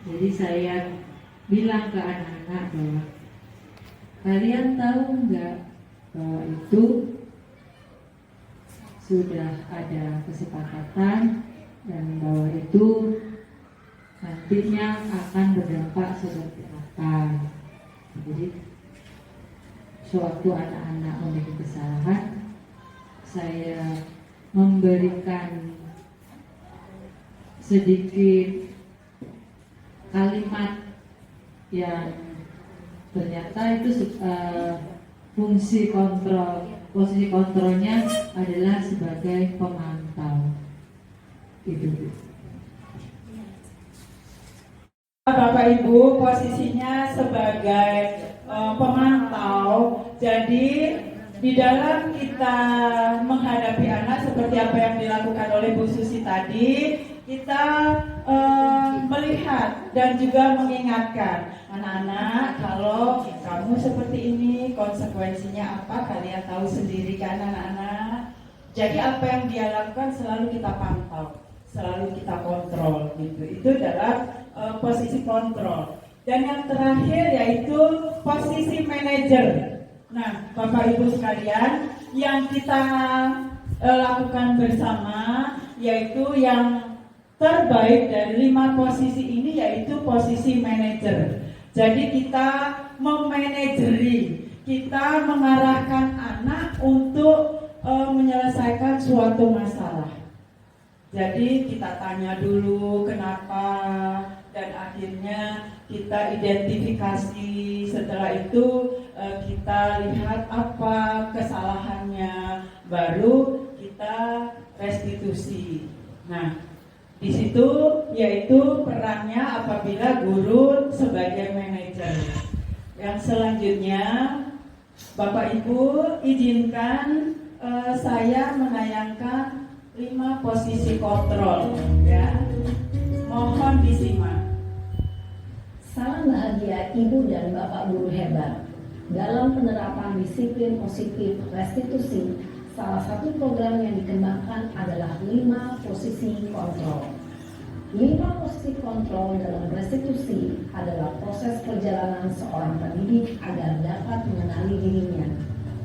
jadi saya bilang ke anak-anak bahwa kalian tahu nggak bahwa itu sudah ada kesepakatan dan bahwa itu nantinya akan berdampak seperti apa. Jadi sewaktu anak-anak memiliki kesalahan, saya memberikan sedikit kalimat yang ternyata itu fungsi kontrol, posisi kontrolnya adalah sebagai pemantau. Itu. Bapak Ibu posisinya sebagai pemantau. Jadi di dalam kita menghadapi anak seperti apa yang dilakukan oleh Bu Susi tadi, kita melihat dan juga mengingatkan anak-anak, kalau kamu seperti ini konsekuensinya apa, kalian tahu sendiri kan anak-anak. Jadi apa yang dia lakukan selalu kita pantau, selalu kita kontrol gitu. Itu adalah posisi kontrol. Dan yang terakhir yaitu posisi manajer. Nah, Bapak Ibu sekalian, yang kita lakukan bersama yaitu yang terbaik dari 5 posisi ini yaitu posisi manajer. Jadi kita memanajeri, kita mengarahkan anak untuk menyelesaikan suatu masalah. Jadi kita tanya dulu kenapa, dan akhirnya kita identifikasi. Setelah itu kita lihat apa kesalahannya, baru kita restitusi. Nah, di situ yaitu perannya apabila guru sebagai manajer. Yang selanjutnya, Bapak Ibu izinkan saya menayangkan 5 posisi kontrol, ya. Mohon disimak. Salam bahagia Ibu dan Bapak guru hebat. Dalam penerapan disiplin positif restitusi, salah satu program yang dikembangkan adalah 5 posisi kontrol. 5 posisi posisi kontrol dalam restitusi adalah proses perjalanan seorang pendidik agar dapat mengenali dirinya.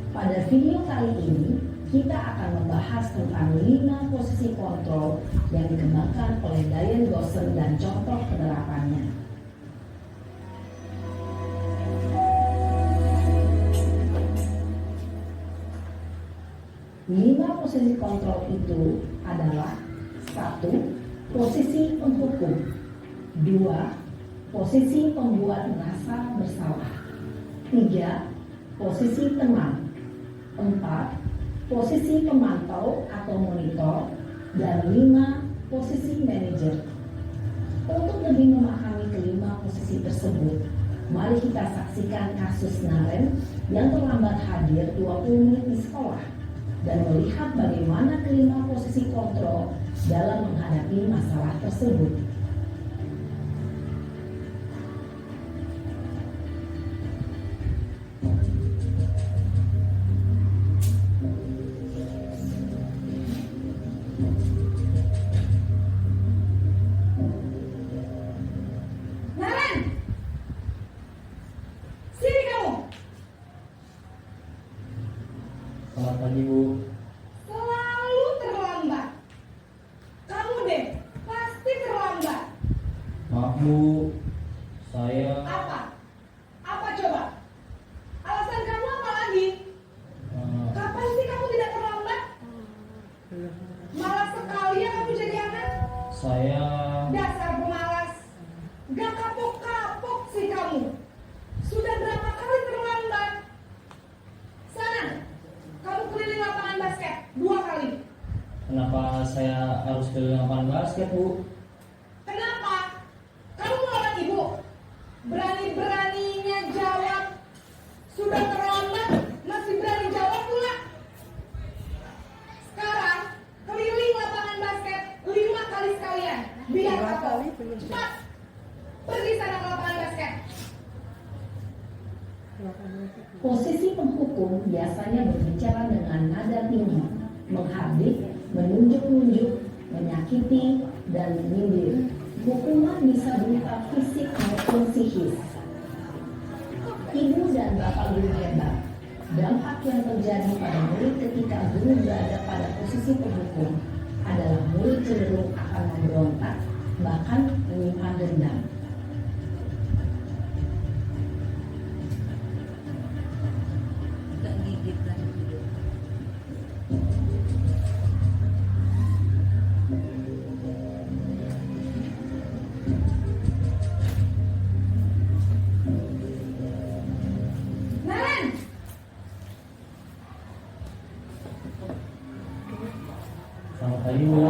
Pada video kali ini, kita akan membahas tentang 5 posisi kontrol yang dikembangkan oleh Diane Gosson dan contoh penerapannya. Lima posisi kontrol itu adalah: 1. Posisi penghukum. 2. Posisi pembuat merasa bersalah. 3. Posisi teman. 4. Posisi pemantau atau monitor. Dan 5. Posisi manajer. Untuk lebih memahami kelima posisi tersebut, mari kita saksikan kasus Naren yang terlambat hadir 20 menit di sekolah dan melihat bagaimana kelima posisi kontrol dalam menghadapi masalah tersebut. Naren, sini kamu. Selamat pagi, Bu. Selalu terlambat. Kamu deh, pasti terlambat. Maaf, Bu. Saya Apa? Apa coba? Alasan kamu apa lagi? Kapan sih kamu tidak terlambat? Malas sekali ya kamu jadi anak. saya Dasar pemalas. Gak kapok-kapok sih kamu. Sudah berapa kali terlambat? Sana, kamu keliling lapangan basket 2 kali. kenapa saya harus ke lapangan basket, Bu? Kenapa? Kamu melawan ibu? Berani-beraninya jawab. Sudah terlambat, masih berani jawab pula. Sekarang, keliling lapangan basket 5 kali sekalian. Biar kapok. Cepat, pergi sana ke lapangan basket. Posisi penghukum biasanya berbicara dengan nada tinggi, menghardik, menunjuk-nunjuk, menyakiti, dan menyindir. Hukuman bisa berupa fisik maupun psikis. Ibu dan bapak guru hebat. Dampak yang terjadi pada murid ketika guru berada pada posisi penghukum adalah murid cenderung akan memberontak, bahkan menyimpan dendam. Naren, Selamat pagi, Bu.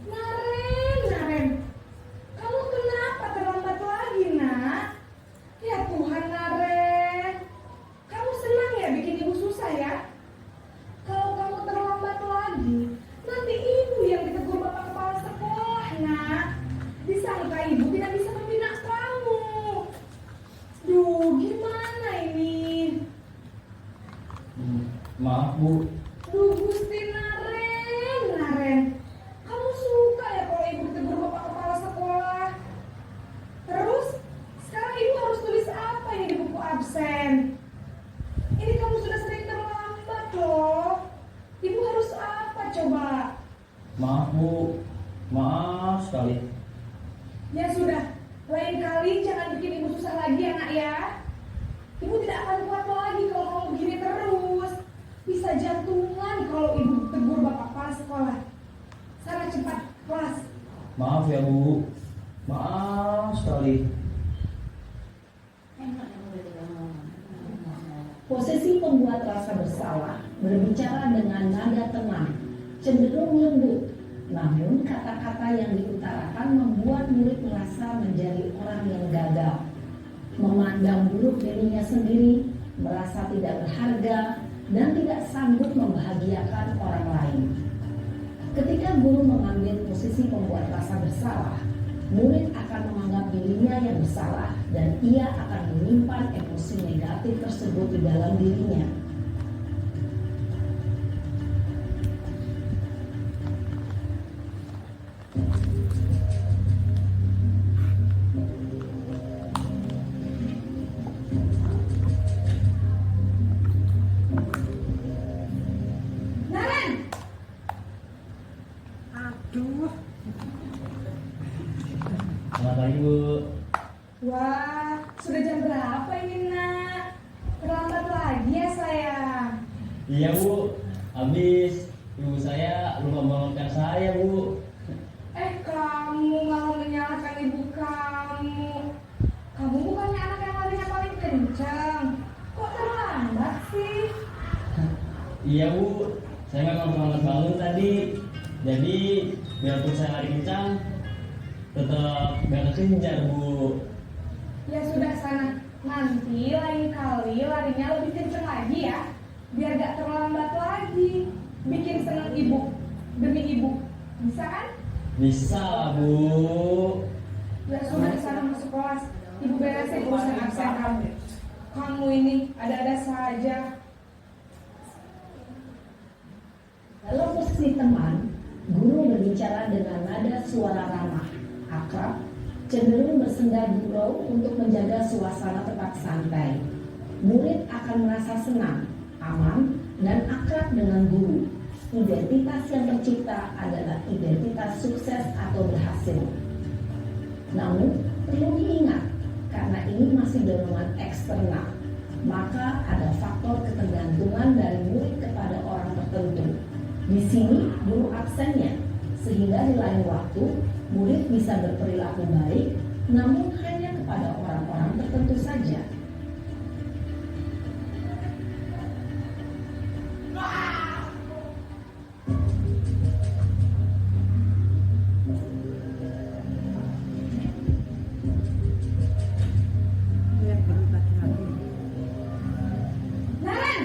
Naren, kamu kenapa terlambat lagi, nak? Ya Tuhan, Naren, kamu senang ya bikin ibu susah ya? Kalau kamu terlambat lagi, nanti ibu yang ditegur bapak kepala sekolah, nak. Disangka ibu tidak bisa membina kamu. Duh, gimana ini? Maaf, Bu. Duh, Gusti Naren, kamu suka ya kalau ibu ditegur bapak kepala sekolah? Terus, sekarang ibu harus tulis apa ini di buku absen? Ini kamu sudah sering terlambat loh. Ibu harus apa coba? Maaf, Bu. Maaf sekali. Ya sudah, lain kali jangan bikin ibu susah lagi ya nak ya. Ibu tidak akan kuat lagi kalau kamu begini terus. Bisa jantungan kalau ibu tegur bapak kepala sekolah. Sana cepat, kelas. Maaf ya, Bu. Maaf sekali. Posisi pembuat rasa bersalah berbicara dengan nada tenang, cenderung lembut. Namun kata-kata yang diutarakan membuat murid merasa menjadi orang yang gagal, memandang buruk dirinya sendiri, merasa tidak berharga, dan tidak sanggup membahagiakan orang lain. Ketika guru mengambil posisi pembuat rasa bersalah, murid akan menganggap dirinya yang bersalah dan ia akan menyimpan emosi negatif tersebut di dalam dirinya. Selamat pagi Bu. Wah, sudah jam berapa ini nak? Terlambat lagi ya sayang. Iya Bu, habis ibu saya lupa bangunkan saya Bu. Kamu malah menyalahkan ibu kamu. Kamu bukannya anak yang larinya paling kencang. Kok terlambat sih? Iya Bu, saya memang terlambat bangun tadi. Jadi biarpun saya lari kencang, tetap gak kekejar Bu. Ya sudah sana. Nanti lain kali larinya lebih kencang lagi ya. Biar gak terlambat lagi. Bikin senang ibu demi ibu. Bisa kan? Bisa lah Bu. Ya sudah di sana masuk kelas. Ibu beresin urusan absen kamu. Kamu ini ada-ada saja. Dalam posisi teman, guru berbicara dengan nada suara ramah, akrab, cenderung bersenda gurau untuk menjaga suasana tetap santai. Murid akan merasa senang, aman, dan akrab dengan guru. Identitas yang tercipta adalah identitas sukses atau berhasil. Namun, perlu diingat, karena ini masih dorongan eksternal, maka ada faktor ketergantungan dari murid kepada orang tertentu. Di sini guru absennya, sehingga di lain waktu murid bisa berperilaku baik, namun hanya kepada orang-orang tertentu saja. Naren!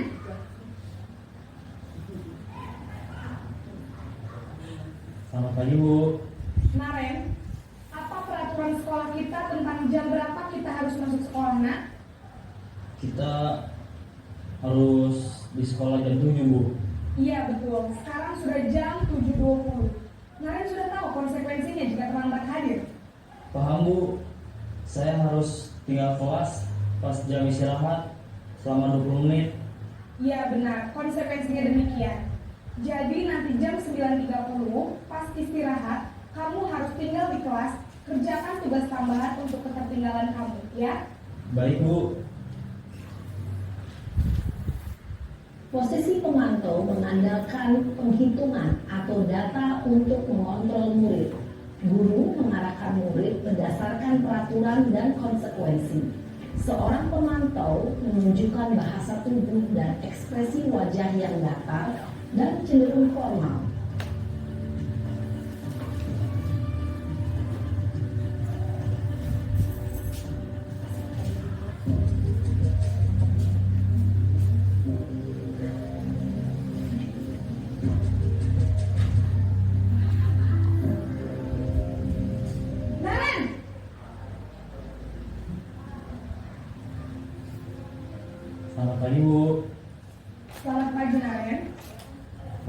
Selamat pagi Bu. Naren, apa peraturan sekolah kita tentang jam berapa kita harus masuk sekolah, nak? Kita harus di sekolah jam 7 Bu. Iya betul, sekarang sudah jam 7.20. Naren sudah tahu konsekuensinya jika terlambat hadir. Paham Bu, saya harus tinggal kelas pas jam istirahat selama 20 menit. Iya benar, konsekuensinya demikian. Jadi nanti jam 9.30 pas istirahat, kamu harus tinggal di kelas, kerjakan tugas tambahan untuk ketertinggalan kamu, ya? Baik Bu. Posisi pemantau mengandalkan penghitungan atau data untuk mengontrol murid. Guru mengarahkan murid berdasarkan peraturan dan konsekuensi. Seorang pemantau menunjukkan bahasa tubuh dan ekspresi wajah yang datar dan cenderung formal. Naren! Selamat pagi Bu. Selamat pagi, Naren.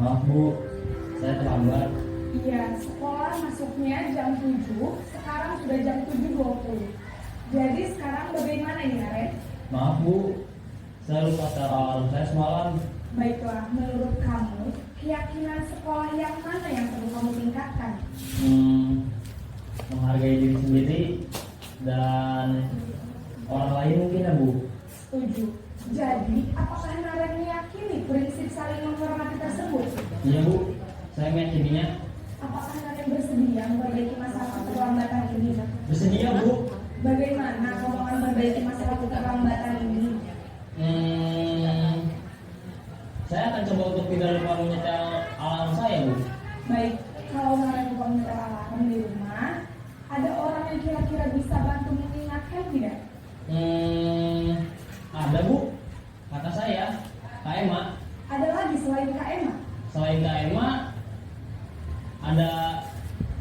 Maaf Bu, saya terlambat. Iya, sekolah masuknya jam 7, sekarang sudah jam 7.20. Jadi sekarang bagaimana ini, Naren? Maaf Bu, saya lupa secara alarm saya semalam. Baiklah, menurut kamu, keyakinan sekolah yang mana yang perlu kamu tingkatkan? Menghargai diri sendiri dan orang lain mungkin ya Bu. Setuju. Jadi, apakah Naren meyakini prinsip saling menghormati tersebut? Iya Bu, saya meyakininya. Apakah Naren bersedia memperbaiki masalah keterlambatan ini? Bersedia Bu. Bagaimana kamu akan memperbaiki masalah keterlambatan ini? Saya akan coba untuk tidak lupa menyetel alarm saya Bu. Baik, kalau Naren lupa menyetel alarm di rumah, ada orang yang kira-kira bisa bantu mengingatkan tidak? Ada Bu, kata saya, Kak Emma. Ada lagi selain Kak Emma? Selain Kak Emma, ada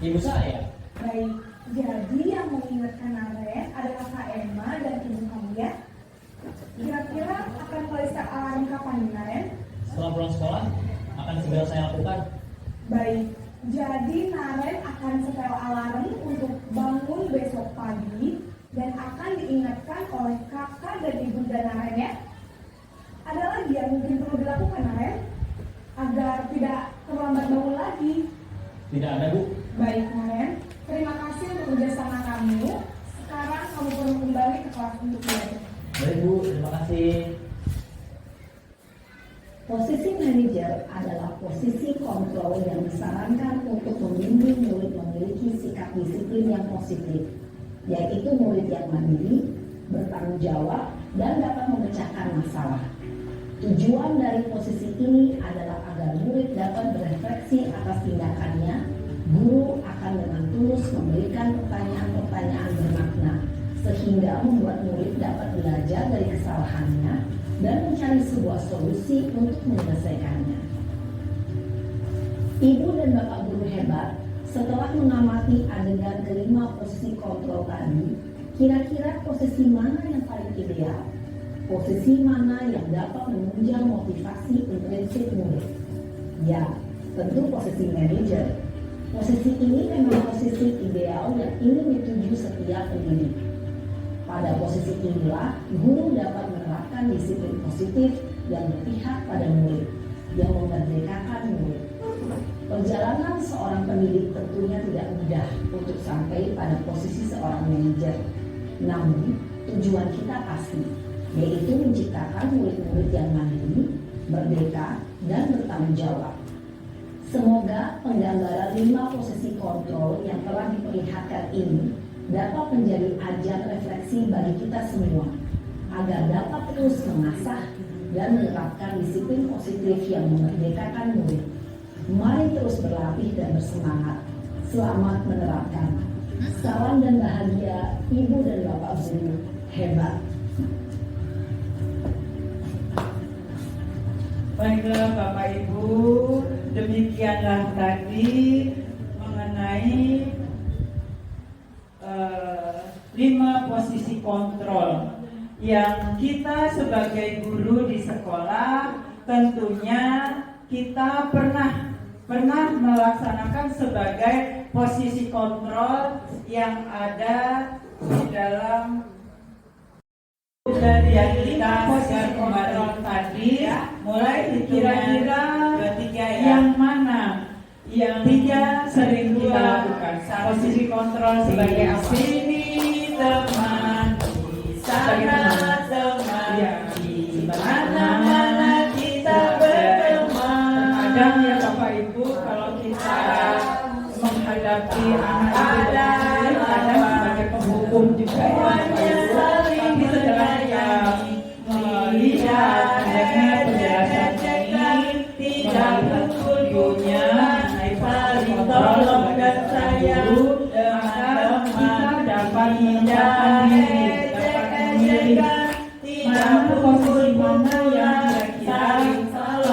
ibu saya. Baik, jadi yang mengingatkan Naren adalah Kak Emma dan ibu kamu ya? Kira-kira akan mulai start alarm kapan nih, Naren? Setelah pulang sekolah, akan segera saya lakukan. Baik, jadi Naren akan setel alarm untuk bangun besok pagi dan akan diingatkan oleh kakak dan ibunda Naren ya. Ada lagi yang mungkin perlu dilakukan Naren agar tidak terlambat bangun lagi. Tidak ada Bu. Baik Naren, terima kasih untuk kerjasama kami. untuk belajar. Baik Bu, terima kasih. Posisi manajer adalah posisi kontrol yang disarankan untuk membimbing murid memiliki sikap disiplin yang positif, yaitu murid yang mandiri, bertanggung jawab, dan dapat memecahkan masalah. Tujuan dari posisi ini adalah agar murid dapat berefleksi atas tindakannya. Guru akan dengan tulus memberikan pertanyaan-pertanyaan bermakna, sehingga membuat murid dapat belajar dari kesalahannya dan mencari sebuah solusi untuk menyelesaikannya. Ibu dan Bapak guru hebat, setelah mengamati adegan kelima posisi kontrol tadi, kira-kira posisi mana yang paling ideal? Posisi mana yang dapat menunjang motivasi intrinsik murid? Ya, tentu posisi manajer. Posisi ini memang posisi ideal yang ingin dituju setiap pendidik. Pada posisi inilah, guru dapat menerapkan disiplin positif yang berpihak pada murid, yang memerdekakan murid. Perjalanan seorang pendidik tentunya tidak mudah untuk sampai pada posisi seorang manajer. Namun, tujuan kita pasti, yaitu menciptakan murid-murid yang mandiri, merdeka, dan bertanggung jawab. Semoga penggambaran 5 posisi kontrol yang telah diperlihatkan ini dapat menjadi ajang refleksi bagi kita semua, agar dapat terus mengasah dan menerapkan disiplin positif yang memerdekakan murid. Mari terus berlatih dan bersemangat. Selamat menerapkan. Salam dan bahagia Ibu dan Bapak guru hebat. Baiklah Bapak Ibu, demikianlah tadi mengenai 5 posisi kontrol yang kita sebagai guru di sekolah tentunya kita pernah melaksanakan sebagai posisi kontrol yang ada di dalam dari yang kita kontrol tadi, mulai kira-kira yang mana yang 3 sering kita lakukan. Posisi kontrol sebagai apa? Sini teman, sana teman, di mana-mana kita berteman. Terkadang ya Bapak Ibu, kalau kita menghadapi anak-anak, kadang sebagai penghukum juga ya. Kita melihat adanya penjelasan ini tidak bukunya paling tolong dan saya maka kita dapat menyiapkan diri, dapat memilih mana posisi mana yang kira-kira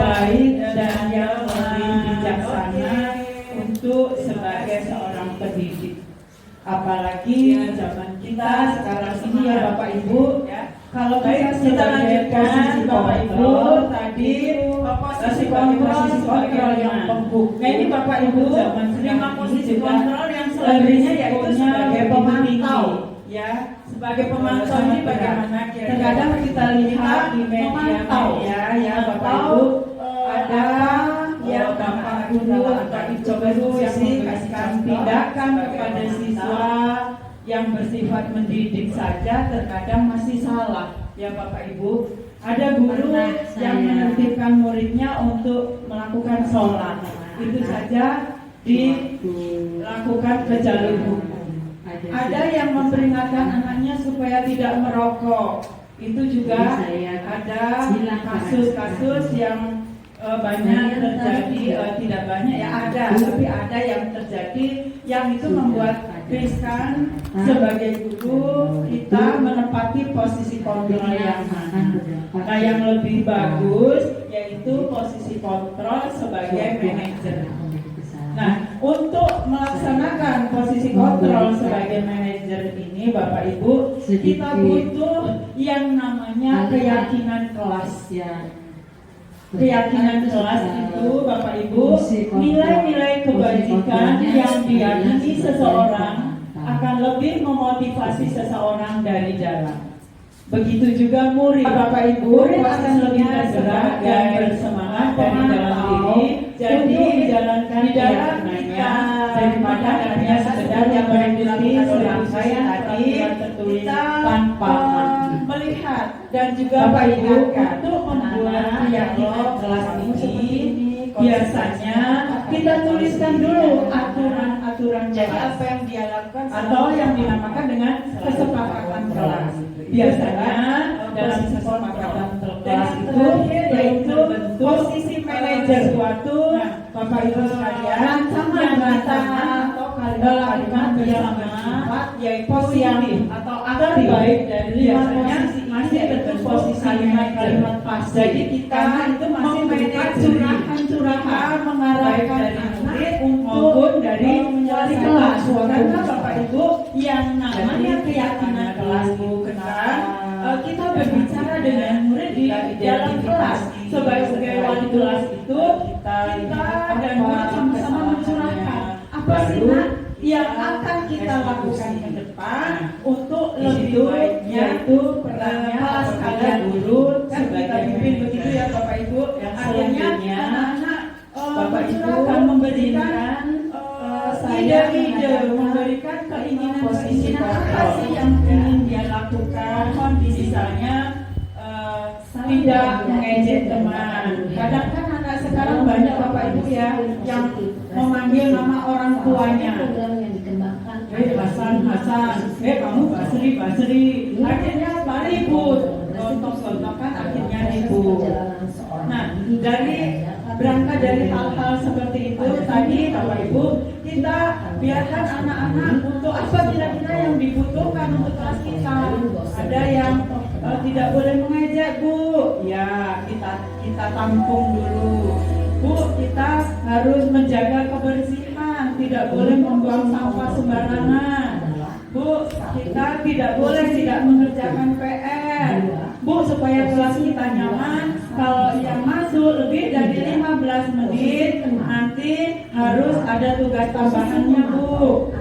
baik dan yang lebih bijaksana untuk sebagai seorang pendidik. Apalagi zaman kita sekarang ini ya Bapak Ibu ya. Kalau kita lanjutkan Bapak Ibu tadi posisi kontrol yang pembuk. Nah ini Bapak Ibu 5 posisi kontrol yang selebihnya yaitu sebagai pemantau ya. Sebagai pemantau ini bagaimana terkadang kita lihat di media ya Bapak Ibu ada yang Bapak Guru atau Ibu Guru yang memberikan tindakan kepada siswa yang bersifat mendidik saja terkadang masih salah ya Bapak Ibu. Ada guru yang menertibkan muridnya untuk melakukan sholat, itu saja dilakukan ke jalur hukum. Ada yang memperingatkan anaknya supaya tidak merokok, itu juga ada kasus-kasus yang banyak terjadi, tidak banyak ya ada, tapi ada yang terjadi yang itu membuat riskan sebagai guru kita menempati posisi kontrol yang mana. Nah yang lebih bagus yaitu posisi kontrol sebagai manajer. Nah untuk melaksanakan posisi kontrol sebagai manajer ini Bapak Ibu, kita butuh yang namanya keyakinan kelas ya. Keyakinan kelas itu Bapak Ibu nilai-nilai kebajikan yang diyakini seseorang akan lebih memotivasi seseorang dari jalan. Begitu juga murid Bapak Ibu akan lebih tergerak dan bersemangat dari dalam diri. Jadi menjalankan keyakinannya daripada hanya sekedar yang dilakukan oleh saya tadi, kita tanpa melihat dan juga mengingatkan untuk membuat dialog kelas ini. Biasanya kita tuliskan dulu aturan-aturan jadi apa yang dia lakukan atau yang dinamakan dengan kesepakatan kelas. Biasanya dalam kesepakatan kelas itu yaitu posisi manajer suatu Bapak Ibu sekalian yang kita kalimat bersama yaitu positif atau terbaik dari biasanya masih bentuk posisi kalimat pas. Jadi kita itu masih manajer curahan mengarahkan dari murid maupun dari kelas. Karena Bapak Ibu yang namanya keyakinan kelas bukan kita berbicara dengan murid di dalam kelas. Sebagai wali kelas itu kita dan murid sama-sama mencurahkan apa sih yang akan kita lakukan ke depan untuk lebih baik, yaitu kelas kalian dulu kan kita pimpin begitu ya Bapak Ibu. Akhirnya anak-anak Bapak Ibu akan memberikan ide-ide, memberikan keinginan apa sih yang ingin dia lakukan. Misalnya tidak mengejek teman. Kadang kan anak sekarang banyak Bapak Ibu ya yang memanggil nama orang tuanya. Hasan, kamu Basri. Akhirnya ribut. Tontok-tontokan akhirnya ribut. Nah, berangkat dari hal-hal seperti itu tadi Bapak Ibu, kita biarkan anak-anak untuk apa kira-kira yang dibutuhkan untuk kelas kita. Ada yang tidak boleh mengejek Bu, ya kita tampung dulu. Bu, kita harus menjaga kebersihan, tidak boleh membuang sampah sembarangan. Bu, kita tidak boleh tidak mengerjakan PR. Bu, supaya kelas kita nyaman, kalau yang masuk lebih dari 15 menit, nanti harus ada tugas tambahannya Bu.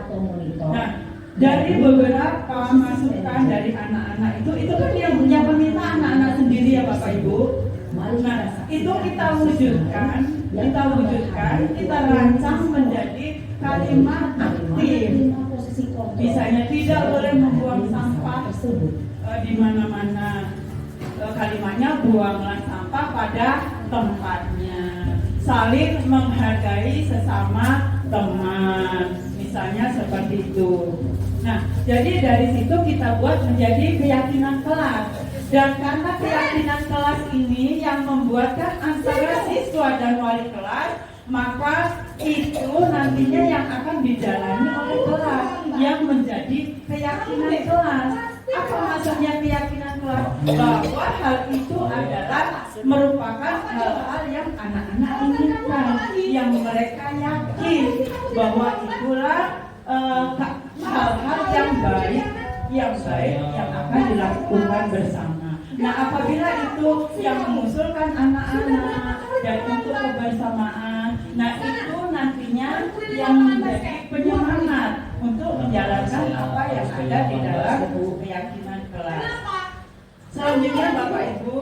Nah, dari beberapa masukan dari anak-anak itu kan yang meminta anak-anak sendiri ya Bapak Ibu. Nah, itu kita wujudkan, kita rancang menjadi kalimat aktif. Misalnya tidak boleh membuang sampah di mana-mana. Kalimatnya buanglah sampah pada tempatnya. Saling menghargai sesama teman. Misalnya seperti itu. Nah, jadi dari situ kita buat menjadi keyakinan kelas. Dan karena keyakinan kelas ini yang membuatkan antara siswa dan wali kelas, maka itu nantinya yang akan dijalani oleh kelas yang menjadi keyakinan kelas. Apa maksudnya keyakinan kelas? Bahwa hal itu adalah merupakan hal-hal yang anak-anak inginkan, yang mereka yakin bahwa itulah hal-hal yang baik yang akan dilakukan bersama. Nah, apabila itu yang mengusulkan anak-anak dan untuk kebersamaan, nah itu nantinya yang menjadi penyemangat untuk menjalankan apa yang ada di dalam keyakinan kelas. Selanjutnya Bapak Ibu,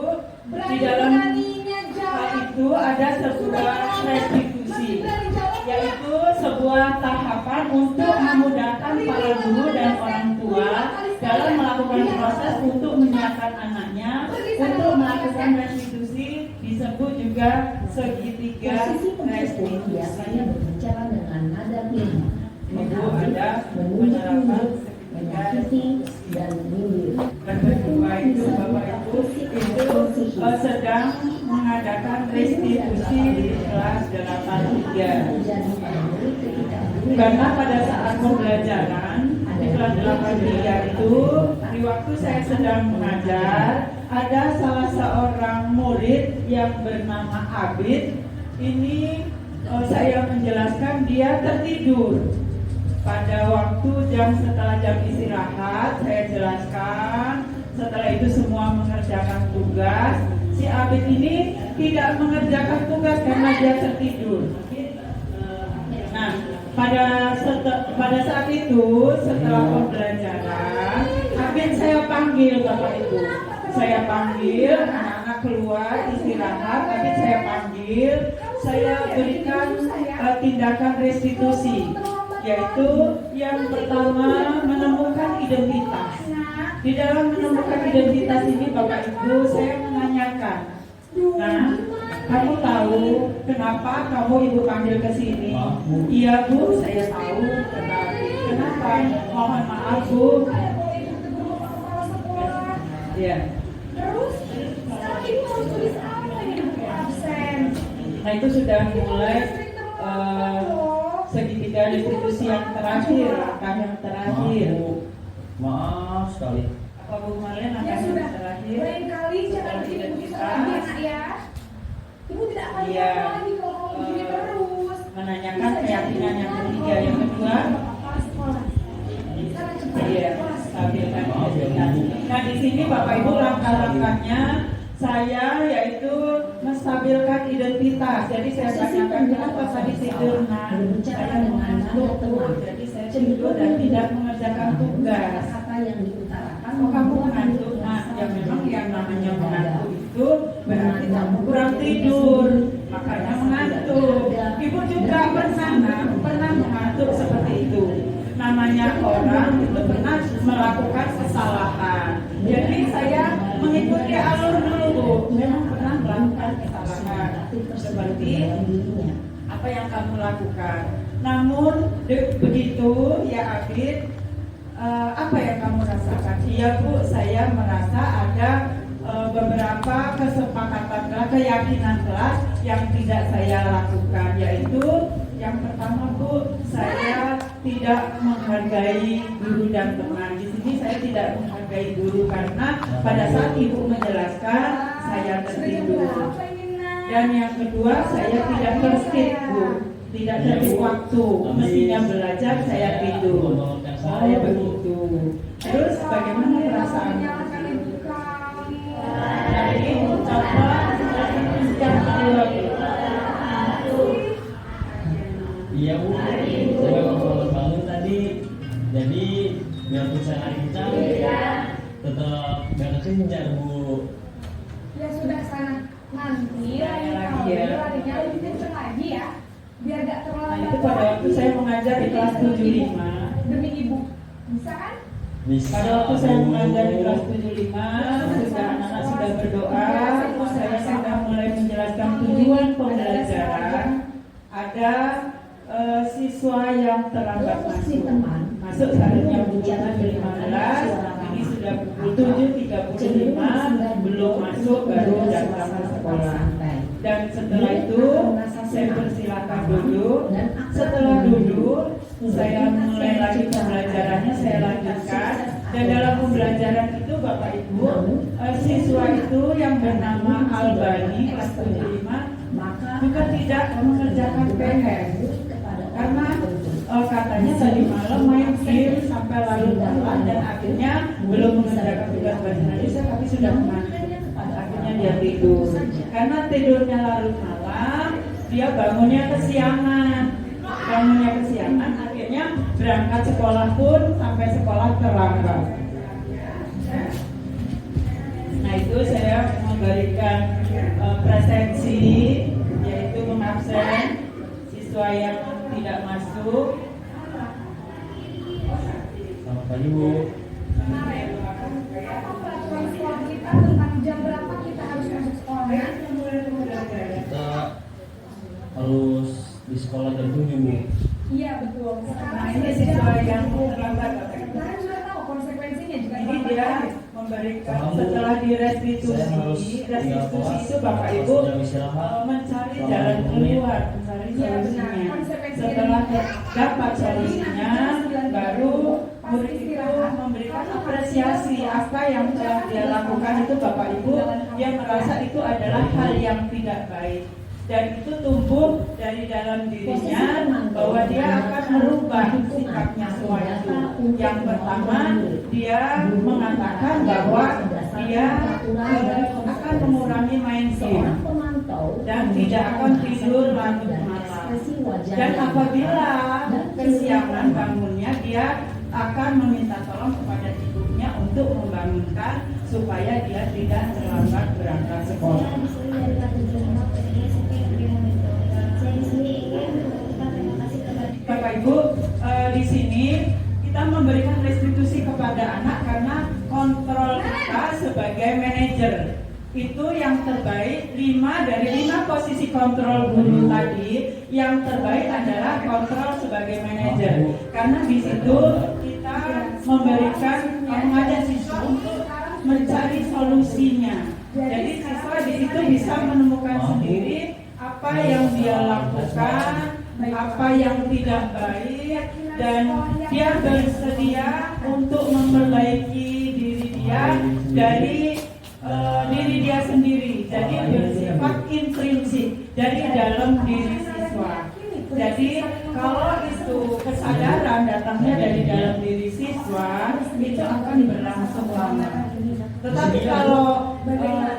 di dalam hal itu ada sebuah restitusi, yaitu sebuah tahapan untuk memudahkan para guru dan orang tua dalam melakukan proses untuk menyiapkan anaknya untuk melakukan restitusi, disebut juga segitiga restitusi. Biasanya berbicara dengan nada tinggi, Itu ada penerapan menyakiti dan menyindir. Kedua itu Bapak Ibu itu sedang mengadakan restitusi di kelas 83. Karena pada saat pembelajaran di kelas 83 itu, di waktu saya sedang mengajar, ada salah seorang murid yang bernama Abid. Ini saya menjelaskan dia tertidur. Pada waktu setelah jam istirahat, saya jelaskan. Setelah itu semua mengerjakan tugas. Si Abid ini tidak mengerjakan tugas karena dia tertidur. Nah, pada saat itu setelah pembelajaran, Abid saya panggil Bapak Ibu. Saya panggil anak-anak keluar istirahat. Abid saya panggil. Saya berikan tindakan restitusi. yaitu yang pertama menemukan identitas. Di dalam menemukan identitas ini Bapak Ibu saya menanyakan, nah kamu tahu kenapa kamu Ibu panggil ke sini? Iya Bu, saya tahu. Tetapi kenapa? Mohon maaf Bu. Iya. Terus sekarang ibu harus tulis apa ini buku absen? Nah itu sudah mulai segitiga restitusi yang terakhir, langkah yang terakhir. Maaf sekali. Apa Bu Marlen langkah Ya yang sudah, terakhir? lain kali jangan bikin begitu lagi nak ya. Ibu tidak akan Iya. lupa lagi kalau kamu begini terus. Menanyakan keyakinan yang ketiga, yang kedua. Sekarang cepat Iya, kelas. stabilkan identitas. Nah di sini Bapak Ibu langkah-langkahnya saya yaitu menstabilkan identitas. Jadi saya tanyakan kenapa tadi tidur, nah saya mengantuk Bu. Jadi saya tidur dan tidak mengerjakan tugas. Kata yang diutarakan. Oh kamu mengantuk, nah ya memang yang namanya mengantuk itu berarti kamu kurang tidur, makanya mengantuk. Ibu juga pernah mengantuk seperti itu. Namanya orang itu pernah melakukan kesalahan. Jadi saya mengikuti alur dulu Bu. Memang pernah melakukan kesalahan seperti apa yang kamu lakukan. Namun begitu ya Abid, apa yang kamu rasakan? Iya Bu, saya merasa ada beberapa kesepakatan keyakinan kelas yang tidak saya lakukan, yaitu yang pertama Bu, saya tidak menghargai guru dan teman. Di sini saya tidak menghargai guru karena pada saat Ibu menjelaskan saya tertidur. Dan yang kedua saya tidak tertib Bu, tidak tertib waktu. Mestinya belajar saya tidur. Saya begitu. Terus bagaimana perasaan? Jadi coba yang kedua Bu. Iya Bu, saya memang selamat bangun tadi. Jadi biarpun saya lari kencang, tetap berak kencang Bu. Ya sudah sana. Nanti lain kali larinya lebih kenceng lagi ya. Biar gak Nah terlambat. itu pada waktu saya mengajar di kelas 75. Demi ibu. Bisa kan? Bisa. Pada waktu saya mengajar di kelas 75, sudah anak-anak sudah berdoa, terus saya sudah mulai menjelaskan tujuan pembelajaran. Ada siswa yang terlambat masuk seharusnya pukul 7.15, ini sudah pukul 7.35, belum masuk baru datang ke sekolah. Dan setelah itu saya persilakan duduk. Setelah duduk, saya mulai lagi pembelajarannya, saya lanjutkan. Dan dalam pembelajaran itu Bapak Ibu, siswa itu yang bernama Albani kelas 75 juga tidak mengerjakan PR karena katanya tadi malam main game sampai larut malam dan akhirnya belum mengerjakan tugas bahasa Indonesia, tapi sudah mengantuk. Akhirnya dia tidur. Karena tidurnya larut malam, dia bangunnya kesiangan. Akhirnya berangkat sekolah pun sampai sekolah terlambat. Nah itu saya memberikan presensi, yaitu mengabsen siswa yang tidak masuk. Selamat pagi Bu. Apa peraturan sekolah kita tentang jam berapa kita harus masuk sekolah? Kita harus di sekolah jam 7 Bu. Iya betul. Nah ini siswa yang terlambat. Kalian sudah tahu konsekuensinya juga. Ini dia memberikan setelah direstitusi itu Bapak Ibu mencari jalan keluar, mencari solusinya. Setelah dapat solusinya, baru murid itu memberikan apresiasi apa yang telah dia lakukan itu Bapak Ibu, dia merasa itu adalah hal yang tidak baik. Dan itu tumbuh dari dalam dirinya bahwa dia akan merubah sikapnya semua itu. Yang pertama, dia mengatakan bahwa dia akan mengurangi main game dan tidak akan tidur larut malam. Dan apabila kesiangan bangunnya, dia akan meminta tolong kepada ibunya untuk membangunkan supaya dia tidak terlambat berangkat sekolah. Bapak Ibu, memberikan restitusi kepada anak karena kontrol kita sebagai manajer itu yang terbaik. 5 dari 5 posisi kontrol guru tadi, yang terbaik adalah kontrol sebagai manajer, karena di situ kita memberikan mengajak siswa untuk mencari solusinya. Jadi siswa di situ bisa menemukan sendiri apa yang dia lakukan, apa yang tidak baik, dan dia bersedia untuk memperbaiki diri dia dari diri dia sendiri. Jadi bersifat intrinsik dari dalam diri siswa. Jadi kalau itu kesadaran datangnya dari dalam diri siswa, itu akan berlangsung lama. Tetapi kalau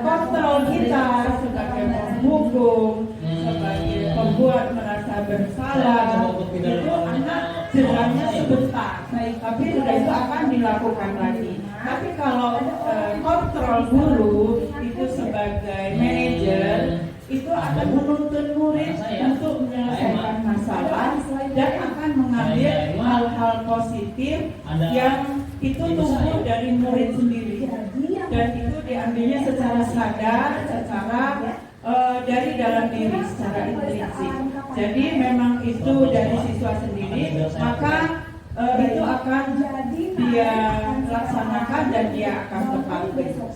kontrol kita sebagai penghukum, sebagai pembuat merasa bersalah, itu anak jelasnya sebentar, tapi sudah itu akan dilakukan lagi. Tapi kalau kontrol guru itu sebagai manajer, itu akan menuntun murid untuk menyelesaikan masalah dan akan mengambil hal-hal positif yang itu tumbuh dari murid sendiri, dan itu diambilnya secara sadar, secara dari dalam diri, secara intrinsik. Jadi memang itu dari siswa sendiri, maka itu akan dia laksanakan dan dia akan tepat.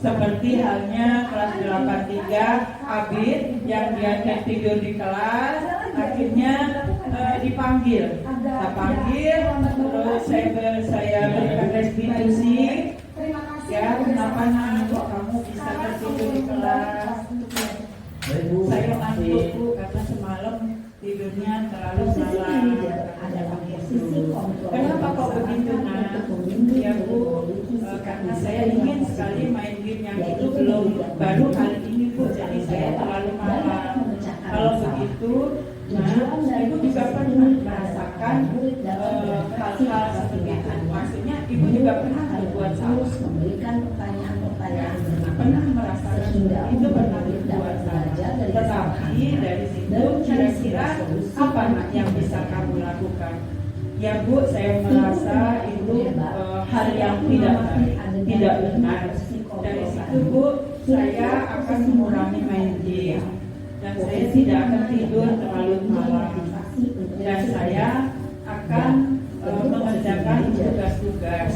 Seperti halnya kelas 83 Abid yang dia tidur di kelas, akhirnya dipanggil. Kita panggil, terus saya berikan restitusi. Ya, kenapa nak kok kamu bisa tertidur di kelas? Saya ngantuk Bu, karena semalam tidurnya terlalu malam. Kenapa kok begitu nak? Ya Bu, karena saya ingin sekali main game yang itu baru kali ini Bu, jadi saya terlalu malam. Kalau begitu, nah Ibu juga pernah merasakan hal-hal seperti itu. Maksudnya Ibu juga pernah berbuat salah, memberikan pertanyaan-pertanyaan pernah merasakan itu, pernah berbuat salah. Tetapi dari situ kira-kira apa nak yang bisa kamu lakukan? Ya Bu, saya merasa itu hal yang tidak baik, tidak benar. Dari situ Bu, saya akan mengurangi main game, dan saya tidak akan tidur terlalu malam, dan saya akan mengerjakan tugas-tugas.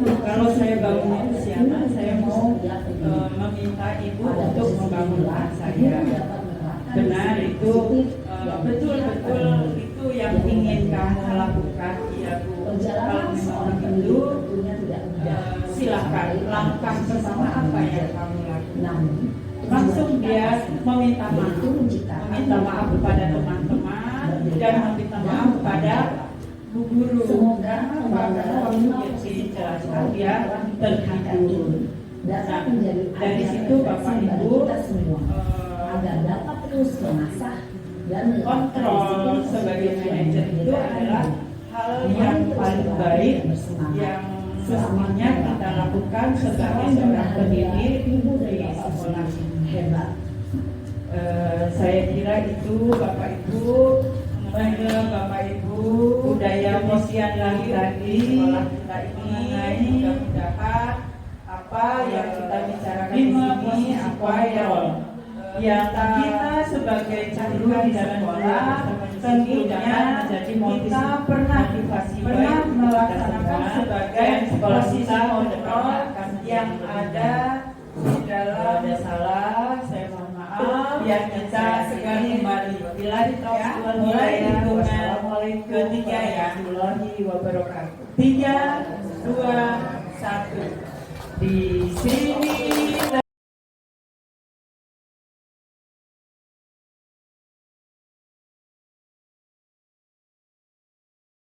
Kalau saya bangun kesiangan, saya mau meminta Ibu untuk membangunkan saya. Benar itu, betul-betul itu yang ingin kamu lakukan, ya Bu. Kalau memang itu, silakan. Langkah pertama apa yang kamu lakukan? Langsung dia meminta maaf kepada teman-teman dan meminta maaf kepada Bu Guru. Semoga waktu dijelaskan dia terhibur. Dari situ Bapak Ibu agar dapat terus mengasah dan kontrol sebagai manajer itu adalah hal yang paling baik yang semestinya kita lakukan sebagai seorang pendidik di sekolah hebat. Saya kira itu Bapak Ibu, Bapak Ibu, budaya posian lagi tadi sekolah kita ini, mudah-mudahan apa yang kita bicarakan di sini, apa yang kita sebagai guru di dalam sekolah tentunya kita pernah melaksanakan sebagai posisi kontrol yang ada di dalam. Ada salah, saya mohon maaf. Biar kita segera kembali. Bila mulai hitungan ketiga ya. Wabarakatuh. 3, 2, 1. Di sini.